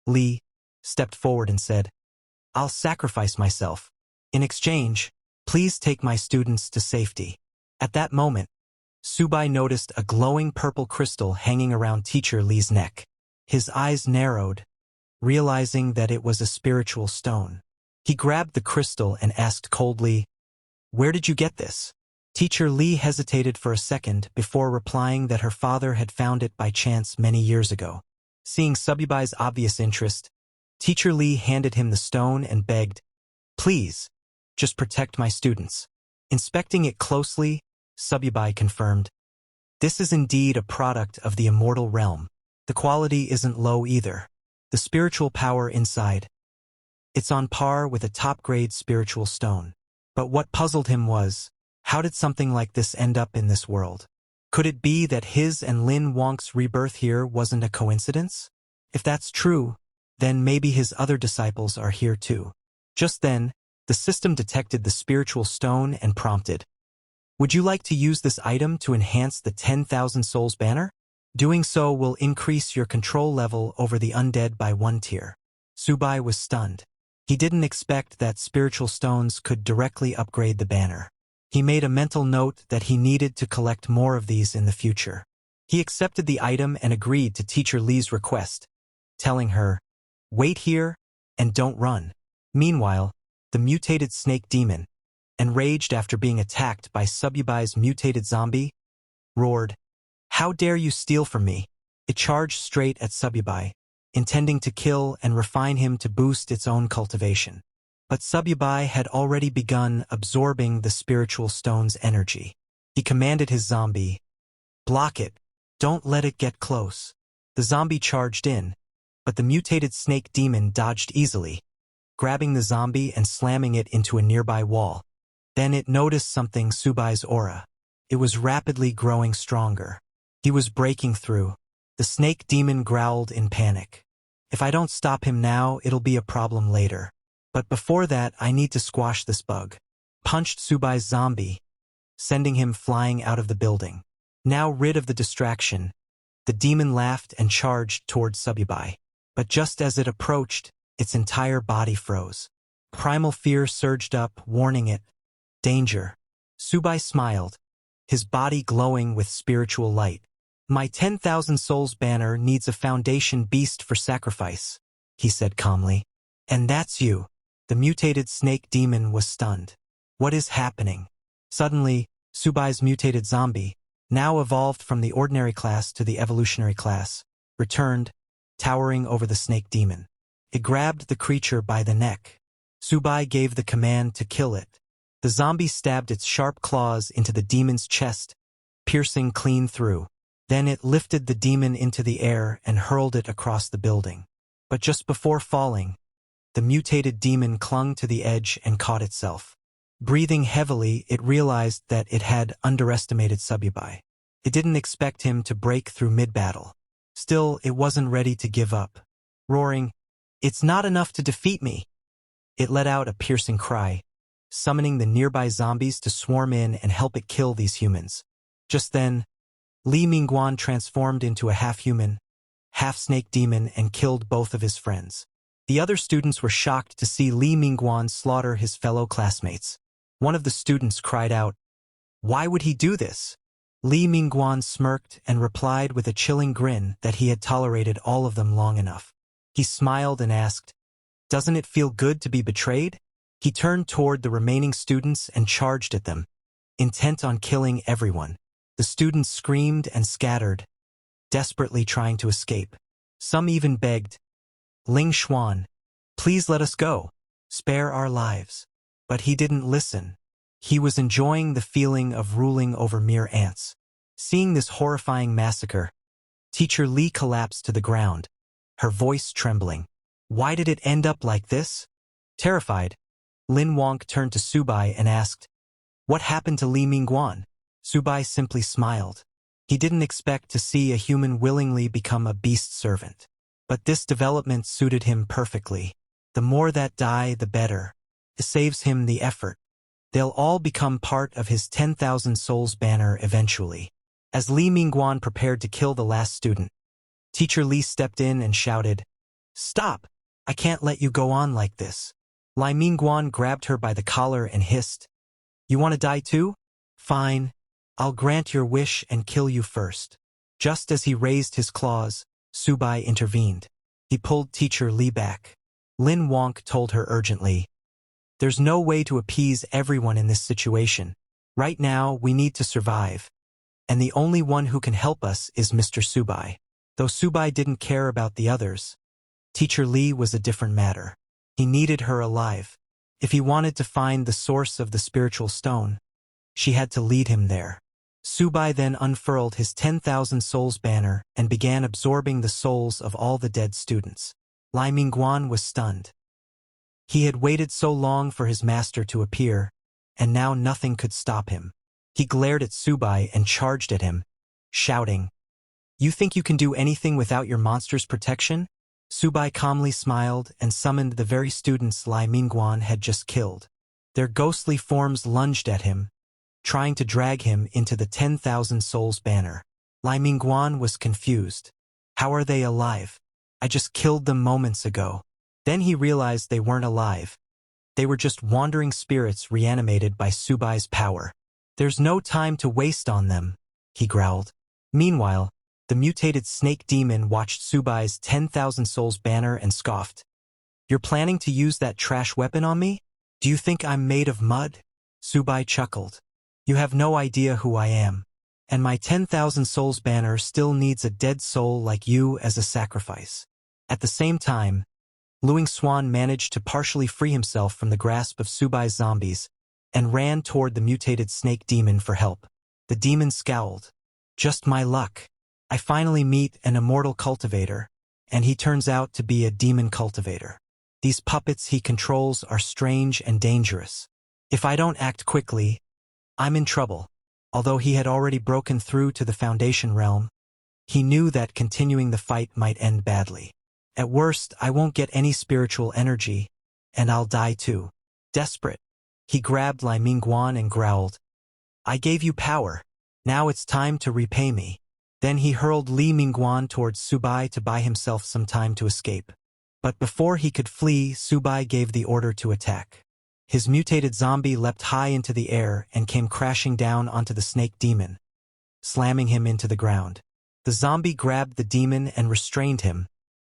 Speaker 1: Li, stepped forward and said, "I'll sacrifice myself. In exchange, please take my students to safety." At that moment, Subai noticed a glowing purple crystal hanging around teacher Li's neck. His eyes narrowed, realizing that it was a spiritual stone. He grabbed the crystal and asked coldly, "Where did you get this?" Teacher Li hesitated for a second before replying that her father had found it by chance many years ago. Seeing Subai's obvious interest, Teacher Li handed him the stone and begged, "Please, just protect my students." Inspecting it closely, Subai confirmed, "This is indeed a product of the immortal realm. The quality isn't low either. The spiritual power inside, it's on par with a top-grade spiritual stone." But what puzzled him was, how did something like this end up in this world? Could it be that his and Lin Wonk's rebirth here wasn't a coincidence? If that's true, then maybe his other disciples are here too. Just then, the system detected the spiritual stone and prompted, "Would you like to use this item to enhance the 10,000 souls banner? Doing so will increase your control level over the undead by 1 tier." Subai was stunned. He didn't expect that spiritual stones could directly upgrade the banner. He made a mental note that he needed to collect more of these in the future. He accepted the item and agreed to Teacher Li's request, telling her, "Wait here and don't run." Meanwhile, the mutated snake demon, enraged after being attacked by Subai's mutated zombie, roared, "How dare you steal from me?" It charged straight at Subyubai, intending to kill and refine him to boost its own cultivation. But Subyubai had already begun absorbing the spiritual stone's energy. He commanded his zombie, "Block it. Don't let it get close." The zombie charged in, but the mutated snake demon dodged easily, grabbing the zombie and slamming it into a nearby wall. Then it noticed something: Subai's aura. It was rapidly growing stronger. He was breaking through. The snake demon growled in panic. "If I don't stop him now, it'll be a problem later. But before that, I need to squash this bug." Punched Subai's zombie, sending him flying out of the building. Now rid of the distraction, the demon laughed and charged towards Subyubai. But just as it approached, its entire body froze. Primal fear surged up, warning it, "Danger." Subai smiled, his body glowing with spiritual light. "My 10,000 souls banner needs a foundation beast for sacrifice," he said calmly. "And that's you." The mutated snake demon was stunned. What is happening? Suddenly, Subai's mutated zombie, now evolved from the ordinary class to the evolutionary class, returned, towering over the snake demon. It grabbed the creature by the neck. Subai gave the command to kill it. The zombie stabbed its sharp claws into the demon's chest, piercing clean through. Then it lifted the demon into the air and hurled it across the building. But just before falling, the mutated demon clung to the edge and caught itself. Breathing heavily, it realized that it had underestimated Subyubai. It didn't expect him to break through mid-battle. Still, it wasn't ready to give up. Roaring, "It's not enough to defeat me!" It let out a piercing cry, summoning the nearby zombies to swarm in and help it kill these humans. Just then, Li Mingguan transformed into a half-human, half-snake demon and killed both of his friends. The other students were shocked to see Li Mingguan slaughter his fellow classmates. One of the students cried out, "Why would he do this?" Li Mingguan smirked and replied with a chilling grin that he had tolerated all of them long enough. He smiled and asked, "Doesn't it feel good to be betrayed?" He turned toward the remaining students and charged at them, intent on killing everyone. The students screamed and scattered, desperately trying to escape. Some even begged, "Ling Xuan, please let us go. Spare our lives." But he didn't listen. He was enjoying the feeling of ruling over mere ants. Seeing this horrifying massacre, Teacher Li collapsed to the ground, her voice trembling. Why did it end up like this? Terrified, Lin Wonk turned to Subai and asked, "What happened to Li Mingguan?" Subai simply smiled. He didn't expect to see a human willingly become a beast servant. But this development suited him perfectly. The more that die, the better. It saves him the effort. They'll all become part of his 10,000 souls banner eventually. As Li Mingguan prepared to kill the last student, Teacher Li stepped in and shouted, "Stop! I can't let you go on like this." Li Mingguan grabbed her by the collar and hissed, "You want to die too? Fine. I'll grant your wish and kill you first." Just as he raised his claws, Subai intervened. He pulled Teacher Li back. Lin Wonk told her urgently, "There's no way to appease everyone in this situation. Right now, we need to survive. And the only one who can help us is Mr. Subai." Though Subai didn't care about the others, Teacher Li was a different matter. He needed her alive. If he wanted to find the source of the spiritual stone, she had to lead him there. Subai then unfurled his 10,000 souls banner and began absorbing the souls of all the dead students. Li Mingguan was stunned. He had waited so long for his master to appear, and now nothing could stop him. He glared at Subai and charged at him, shouting, "You think you can do anything without your monster's protection?" Subai calmly smiled and summoned the very students Li Mingguan had just killed. Their ghostly forms lunged at him, trying to drag him into the 10,000 souls banner. Li Mingguan was confused. How are they alive? I just killed them moments ago. Then he realized they weren't alive. They were just wandering spirits reanimated by Subai's power. There's no time to waste on them, he growled. Meanwhile, the mutated snake demon watched Subai's 10,000 souls banner and scoffed. You're planning to use that trash weapon on me? Do you think I'm made of mud? Subai chuckled. You have no idea who I am. And my 10,000 souls banner still needs a dead soul like you as a sacrifice. At the same time, Luing Swan managed to partially free himself from the grasp of Subai's zombies and ran toward the mutated snake demon for help. The demon scowled. Just my luck. I finally meet an immortal cultivator, and he turns out to be a demon cultivator. These puppets he controls are strange and dangerous. If I don't act quickly, I'm in trouble. Although he had already broken through to the Foundation realm, he knew that continuing the fight might end badly. At worst, I won't get any spiritual energy, and I'll die too. Desperate, he grabbed Lai Mingguan and growled, I gave you power. Now it's time to repay me. Then he hurled Li Mingguan towards Subai to buy himself some time to escape. But before he could flee, Subai gave the order to attack. His mutated zombie leapt high into the air and came crashing down onto the snake demon, slamming him into the ground. The zombie grabbed the demon and restrained him,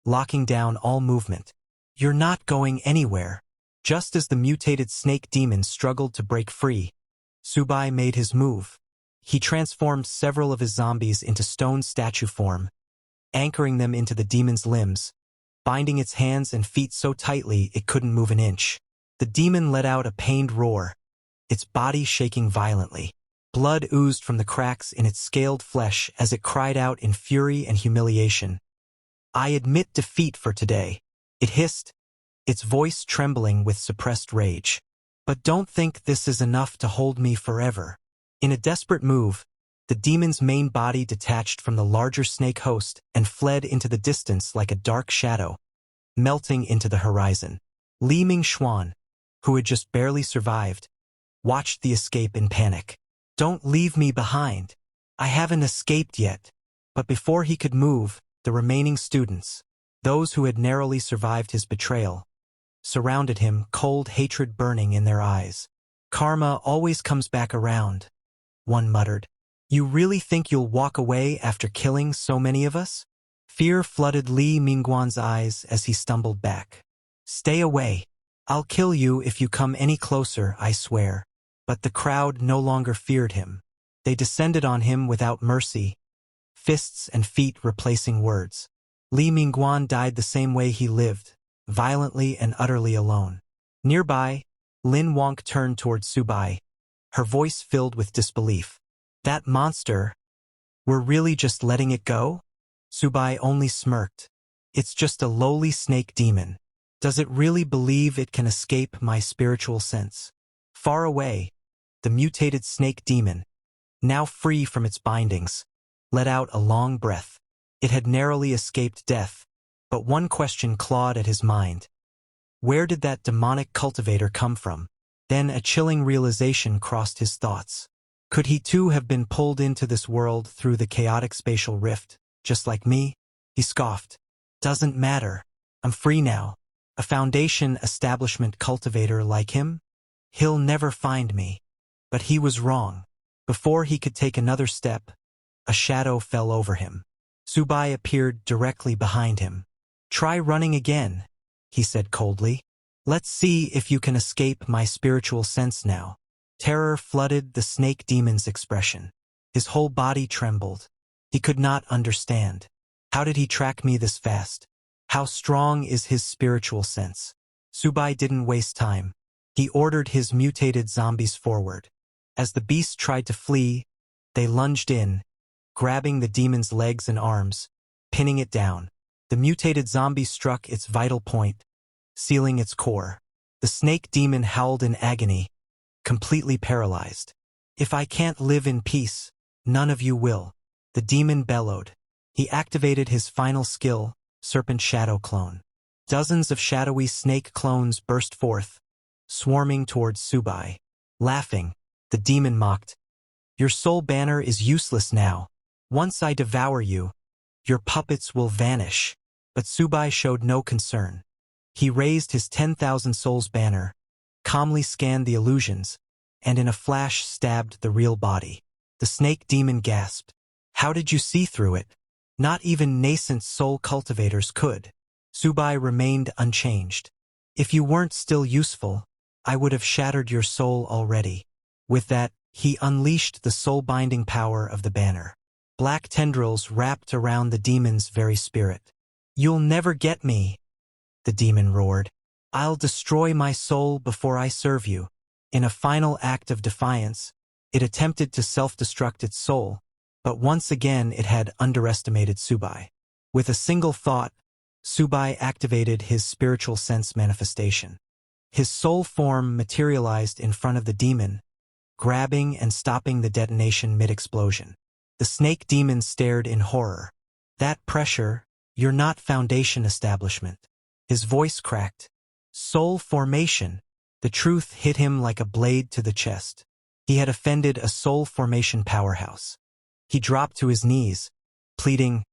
Speaker 1: locking down all movement. You're not going anywhere. Just as the mutated snake demon struggled to break free, Subai made his move. He transformed several of his zombies into stone statue form, anchoring them into the demon's limbs, binding its hands and feet so tightly it couldn't move an inch. The demon let out a pained roar, its body shaking violently. Blood oozed from the cracks in its scaled flesh as it cried out in fury and humiliation. I admit defeat for today, it hissed, its voice trembling with suppressed rage. But don't think this is enough to hold me forever. In a desperate move, the demon's main body detached from the larger snake host and fled into the distance like a dark shadow, melting into the horizon. Li Mingxuan, who had just barely survived, watched the escape in panic. Don't leave me behind. I haven't escaped yet. But before he could move, the remaining students, those who had narrowly survived his betrayal, surrounded him, cold hatred burning in their eyes. Karma always comes back around, one muttered. You really think you'll walk away after killing so many of us? Fear flooded Li Mingguan's eyes as he stumbled back. Stay away. I'll kill you if you come any closer, I swear. But the crowd no longer feared him. They descended on him without mercy, fists and feet replacing words. Li Mingguan died the same way he lived, violently and utterly alone. Nearby, Lin Wonk turned toward Subai, her voice filled with disbelief. That monster, we're really just letting it go? Subai only smirked. It's just a lowly snake demon. Does it really believe it can escape my spiritual sense? Far away, the mutated snake demon, now free from its bindings, let out a long breath. It had narrowly escaped death, but one question clawed at his mind. Where did that demonic cultivator come from? Then a chilling realization crossed his thoughts. Could he too have been pulled into this world through the chaotic spatial rift, just like me? He scoffed. Doesn't matter. I'm free now. A Foundation establishment cultivator like him? He'll never find me. But he was wrong. Before he could take another step, a shadow fell over him. Subai appeared directly behind him. Try running again, he said coldly. Let's see if you can escape my spiritual sense now. Terror flooded the snake demon's expression. His whole body trembled. He could not understand. How did he track me this fast? How strong is his spiritual sense? Subai didn't waste time. He ordered his mutated zombies forward. As the beast tried to flee, they lunged in, grabbing the demon's legs and arms, pinning it down. The mutated zombie struck its vital point, sealing its core. The snake demon howled in agony, completely paralyzed. If I can't live in peace, none of you will. The demon bellowed. He activated his final skill, Serpent Shadow Clone. Dozens of shadowy snake clones burst forth, swarming towards Subai. Laughing, the demon mocked. Your soul banner is useless now. Once I devour you, your puppets will vanish. But Subai showed no concern. He raised his 10,000 souls banner, calmly scanned the illusions, and in a flash stabbed the real body. The snake demon gasped. How did you see through it? Not even nascent soul cultivators could. Subai remained unchanged. If you weren't still useful, I would have shattered your soul already. With that, He unleashed the soul-binding power of the banner. Black tendrils wrapped around the demon's very spirit. "You'll never get me," the demon roared. "I'll destroy my soul before I serve you." In a final act of defiance, it attempted to self-destruct its soul, but once again it had underestimated Subai. With a single thought, Subai activated his spiritual sense manifestation. His soul form materialized in front of the demon, grabbing and stopping the detonation mid-explosion. The snake demon stared in horror. "That pressure, you're not Foundation establishment." His voice cracked. "Soul formation." The truth hit him like a blade to the chest. He had offended a soul formation powerhouse. He dropped to his knees, pleading,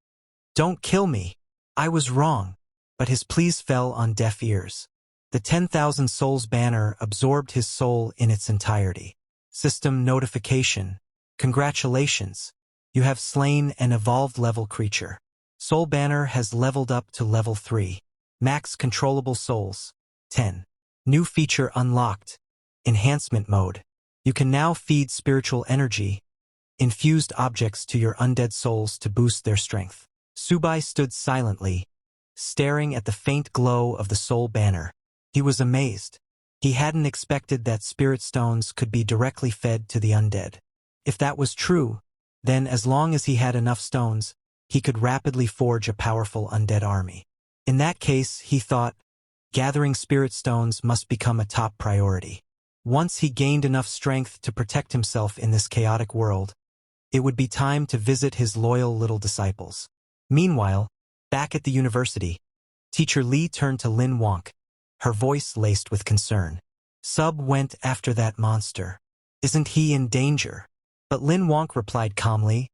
Speaker 1: "Don't kill me. I was wrong." But his pleas fell on deaf ears. The 10,000 Souls banner absorbed his soul in its entirety. System notification. "Congratulations. You have slain an evolved level creature. Soul banner has leveled up to level 3. Max controllable souls. 10. New feature unlocked. Enhancement mode. You can now feed spiritual energy, infused objects to your undead souls to boost their strength." Subai stood silently, staring at the faint glow of the soul banner. He was amazed. He hadn't expected that spirit stones could be directly fed to the undead. If that was true, then as long as he had enough stones, he could rapidly forge a powerful undead army. In that case, he thought, gathering spirit stones must become a top priority. Once he gained enough strength to protect himself in this chaotic world, it would be time to visit his loyal little disciples. Meanwhile, back at the university, Teacher Lee turned to Lin Wonk, her voice laced with concern. "Sub went after that monster. Isn't he in danger?" But Lin Wonk replied calmly,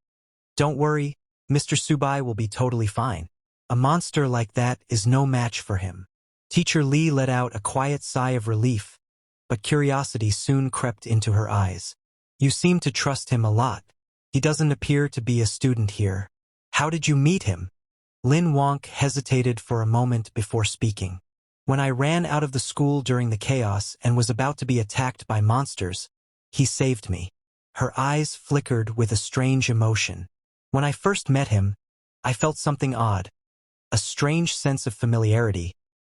Speaker 1: "Don't worry, Mr. Subai will be totally fine. A monster like that is no match for him." Teacher Lee let out a quiet sigh of relief, but curiosity soon crept into her eyes. "You seem to trust him a lot. He doesn't appear to be a student here. How did you meet him?" Lin Wonk hesitated for a moment before speaking. "When I ran out of the school during the chaos and was about to be attacked by monsters, he saved me." Her eyes flickered with a strange emotion. "When I first met him, I felt something odd. A strange sense of familiarity,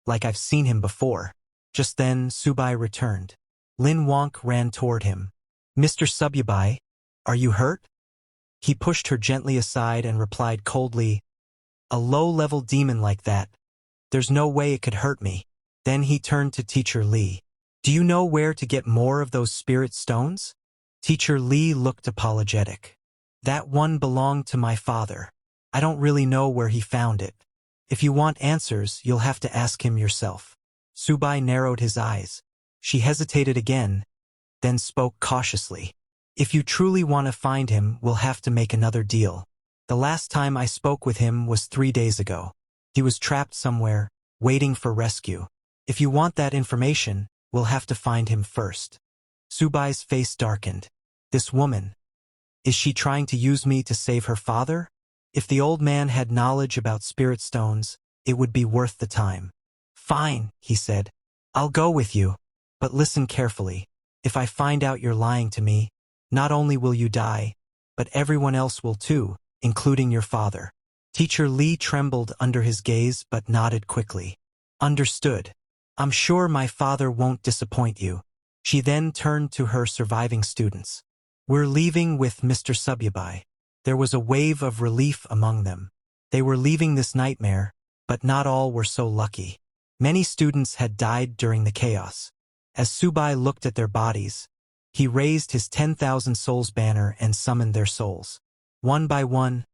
Speaker 1: like I've seen him before." Just then, Subai returned. Lin Wonk ran toward him. "Mr. Subai, are you hurt?" He pushed her gently aside and replied coldly, "A low-level demon like that. There's no way it could hurt me." Then he turned to Teacher Lee. "Do you know where to get more of those spirit stones?" Teacher Lee looked apologetic. "That one belonged to my father. I don't really know where he found it. If you want answers, you'll have to ask him yourself." Subai narrowed his eyes. She hesitated again, then spoke cautiously. "If you truly want to find him, we'll have to make another deal. The last time I spoke with him was 3 days ago. He was trapped somewhere, waiting for rescue. If you want that information, we'll have to find him first." Subai's face darkened. "This woman, is she trying to use me to save her father? If the old man had knowledge about spirit stones, it would be worth the time." "Fine," he said. "I'll go with you. But listen carefully. If I find out you're lying to me, not only will you die, but everyone else will too, including your father." Teacher Lee trembled under his gaze but nodded quickly. "Understood. I'm sure my father won't disappoint you." She then turned to her surviving students. "We're leaving with Mr. Subai." There was a wave of relief among them. They were leaving this nightmare, but not all were so lucky. Many students had died during the chaos. As Subai looked at their bodies, he raised his 10,000 souls banner and summoned their souls. One by one,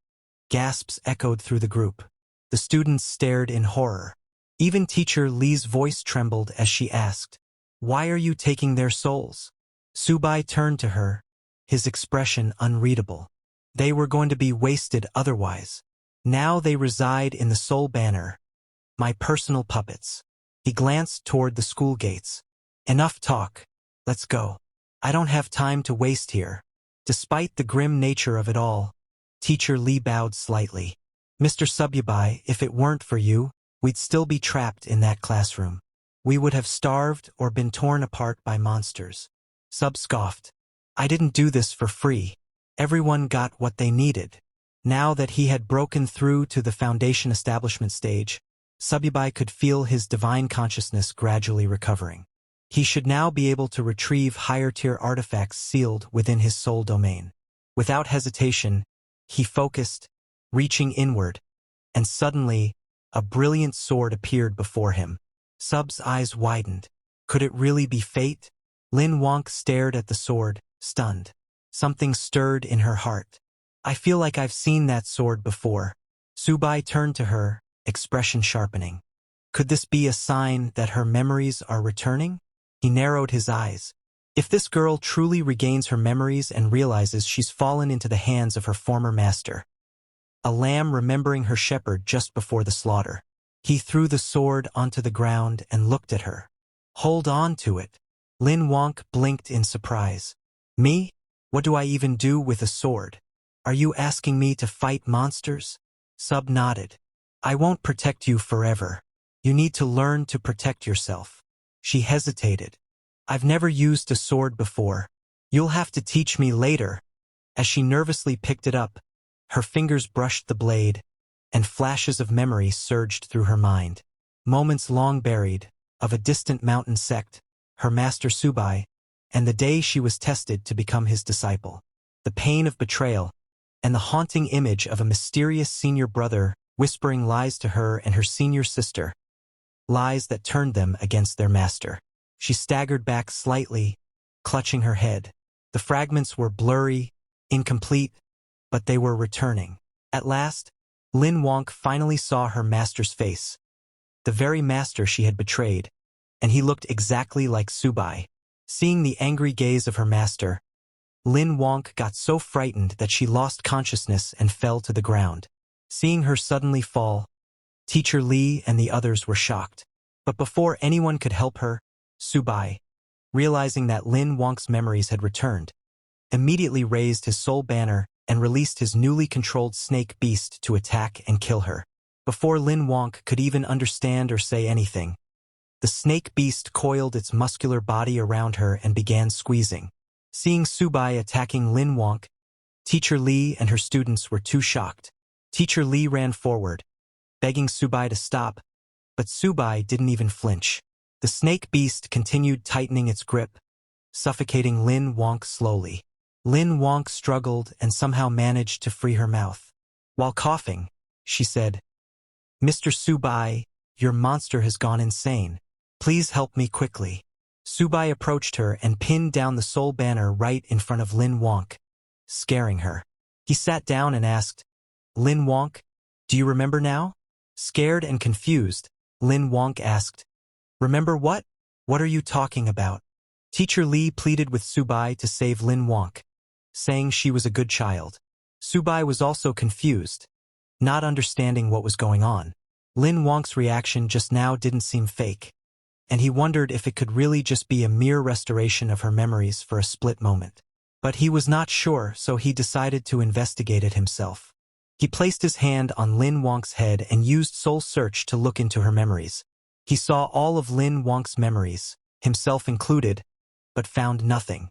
Speaker 1: gasps echoed through the group. The students stared in horror. Even Teacher Lee's voice trembled as she asked, "Why are you taking their souls?" Subai turned to her, his expression unreadable. "They were going to be wasted otherwise. Now they reside in the soul banner, my personal puppets." He glanced toward the school gates. "Enough talk. Let's go. I don't have time to waste here." Despite the grim nature of it all, Teacher Lee bowed slightly. "Mr. Subai, if it weren't for you, we'd still be trapped in that classroom. We would have starved or been torn apart by monsters." Sub scoffed. I didn't do this for free. Everyone got what they needed. Now that he had broken through to the foundation establishment stage, Sububai could feel his divine consciousness gradually recovering. He should now be able to retrieve higher-tier artifacts sealed within his soul domain. Without hesitation, he focused, reaching inward, and suddenly, a brilliant sword appeared before him. Sub's eyes widened. Could it really be fate? Lin Wonk stared at the sword, stunned. Something stirred in her heart. I feel like I've seen that sword before. Subai turned to her, expression sharpening. Could this be a sign that her memories are returning? He narrowed his eyes. If this girl truly regains her memories and realizes she's fallen into the hands of her former master. A lamb remembering her shepherd just before the slaughter. He threw the sword onto the ground and looked at her. Hold on to it. Lin Wonk blinked in surprise. Me? What do I even do with a sword? Are you asking me to fight monsters? Sub nodded. I won't protect you forever. You need to learn to protect yourself. She hesitated. I've never used a sword before. You'll have to teach me later. As she nervously picked it up, her fingers brushed the blade, and flashes of memory surged through her mind. Moments long buried, of a distant mountain sect, her master Subai, and the day she was tested to become his disciple. The pain of betrayal, and the haunting image of a mysterious senior brother whispering lies to her and her senior sister. Lies that turned them against their master. She staggered back slightly, clutching her head. The fragments were blurry, incomplete, but they were returning. At last, Lin Wonk finally saw her master's face. The very master she had betrayed, and he looked exactly like Subai. Seeing the angry gaze of her master, Lin Wonk got so frightened that she lost consciousness and fell to the ground. Seeing her suddenly fall, Teacher Li and the others were shocked. But before anyone could help her, Subai, realizing that Lin Wonk's memories had returned, immediately raised his soul banner and released his newly controlled snake beast to attack and kill her. Before Lin Wonk could even understand or say anything, the snake beast coiled its muscular body around her and began squeezing. Seeing Subai attacking Lin Wonk, Teacher Li and her students were too shocked. Teacher Li ran forward, begging Subai to stop, but Subai didn't even flinch. The snake beast continued tightening its grip, suffocating Lin Wonk slowly. Lin Wonk struggled and somehow managed to free her mouth. While coughing, she said, Mr. Subai, your monster has gone insane. Please help me quickly. Subai approached her and pinned down the soul banner right in front of Lin Wonk, scaring her. He sat down and asked, Lin Wonk, do you remember now? Scared and confused, Lin Wonk asked, Remember what? What are you talking about? Teacher Li pleaded with Subai to save Lin Wonk, saying she was a good child. Subai was also confused, not understanding what was going on. Lin Wonk's reaction just now didn't seem fake, and he wondered if it could really just be a mere restoration of her memories for a split moment. But he was not sure, so he decided to investigate it himself. He placed his hand on Lin Wonk's head and used Soul Search to look into her memories. He saw all of Lin Wonk's memories, himself included, but found nothing.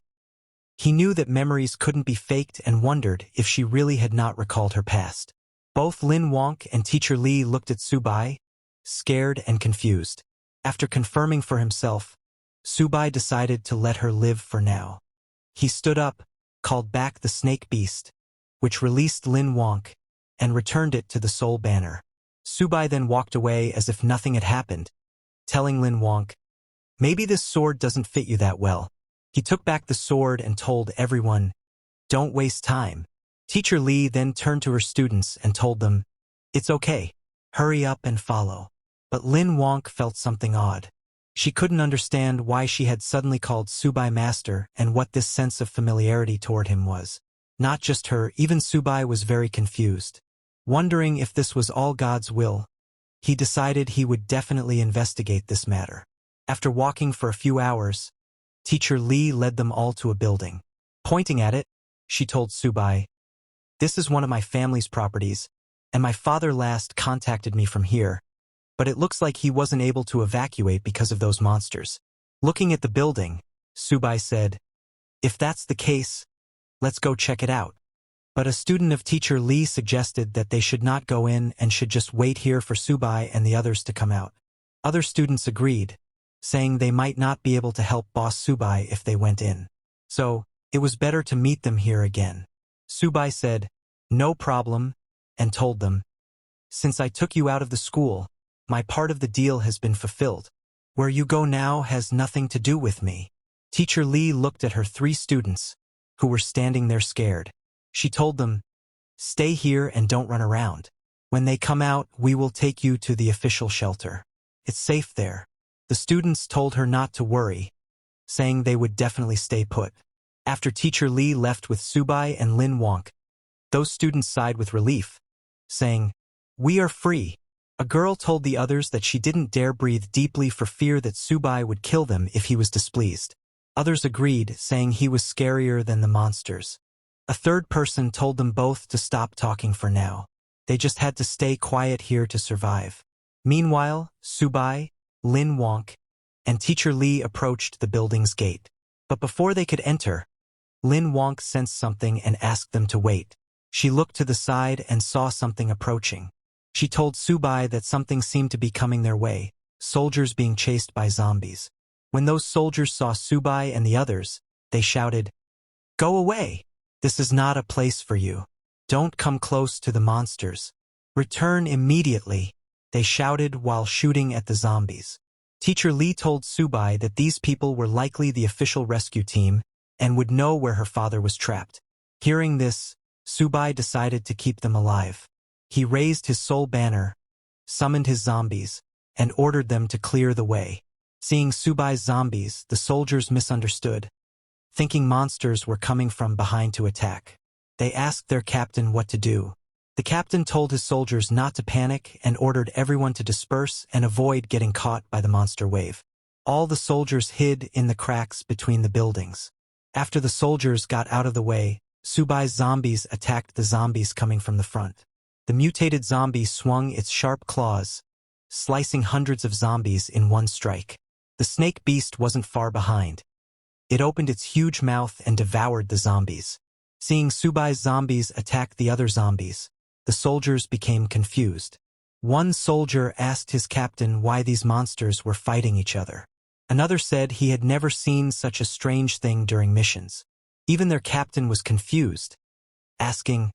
Speaker 1: He knew that memories couldn't be faked and wondered if she really had not recalled her past. Both Lin Wonk and Teacher Li looked at Subai, scared and confused. After confirming for himself, Subai decided to let her live for now. He stood up, called back the snake beast, which released Lin Wonk, and returned it to the soul banner. Subai then walked away as if nothing had happened, telling Lin Wonk, maybe this sword doesn't fit you that well. He took back the sword and told everyone, don't waste time. Teacher Li then turned to her students and told them, it's okay, hurry up and follow. But Lin Wonk felt something odd. She couldn't understand why she had suddenly called Subai master and what this sense of familiarity toward him was. Not just her, even Subai was very confused. Wondering if this was all God's will, he decided he would definitely investigate this matter. After walking for a few hours, Teacher Li led them all to a building. Pointing at it, she told Subai, this is one of my family's properties, and my father last contacted me from here, but it looks like he wasn't able to evacuate because of those monsters. Looking at the building, Subai said, If that's the case, let's go check it out. But a student of teacher Lee suggested that they should not go in and should just wait here for Subai and the others to come out. Other students agreed, saying they might not be able to help Boss Subai if they went in. So, it was better to meet them here again. Subai said, "No problem," and told them, "Since I took you out of the school, my part of the deal has been fulfilled. Where you go now has nothing to do with me." Teacher Lee looked at her 3 students, who were standing there scared. She told them, "Stay here and don't run around. When they come out, we will take you to the official shelter. It's safe there." The students told her not to worry, saying they would definitely stay put. After Teacher Lee left with Subai and Lin Wonk, those students sighed with relief, saying, "We are free." A girl told the others that she didn't dare breathe deeply for fear that Subai would kill them if he was displeased. Others agreed, saying he was scarier than the monsters. A third person told them both to stop talking for now. They just had to stay quiet here to survive. Meanwhile, Subai, Lin Wonk, and Teacher Lee approached the building's gate. But before they could enter, Lin Wonk sensed something and asked them to wait. She looked to the side and saw something approaching. She told Subai that something seemed to be coming their way, soldiers being chased by zombies. When those soldiers saw Subai and the others, they shouted, "Go away! This is not a place for you. Don't come close to the monsters. Return immediately," they shouted while shooting at the zombies. Teacher Lee told Subai that these people were likely the official rescue team and would know where her father was trapped. Hearing this, Subai decided to keep them alive. He raised his soul banner, summoned his zombies, and ordered them to clear the way. Seeing Subai's zombies, the soldiers misunderstood, thinking monsters were coming from behind to attack. They asked their captain what to do. The captain told his soldiers not to panic and ordered everyone to disperse and avoid getting caught by the monster wave. All the soldiers hid in the cracks between the buildings. After the soldiers got out of the way, Subai's zombies attacked the zombies coming from the front. The mutated zombie swung its sharp claws, slicing hundreds of zombies in one strike. The snake beast wasn't far behind. It opened its huge mouth and devoured the zombies. Seeing Subai's zombies attack the other zombies, the soldiers became confused. One soldier asked his captain why these monsters were fighting each other. Another said he had never seen such a strange thing during missions. Even their captain was confused, asking,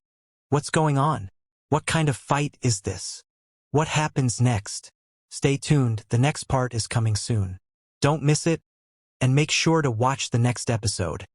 Speaker 1: "What's going on? What kind of fight is this? What happens next?" Stay tuned, the next part is coming soon. Don't miss it, and make sure to watch the next episode.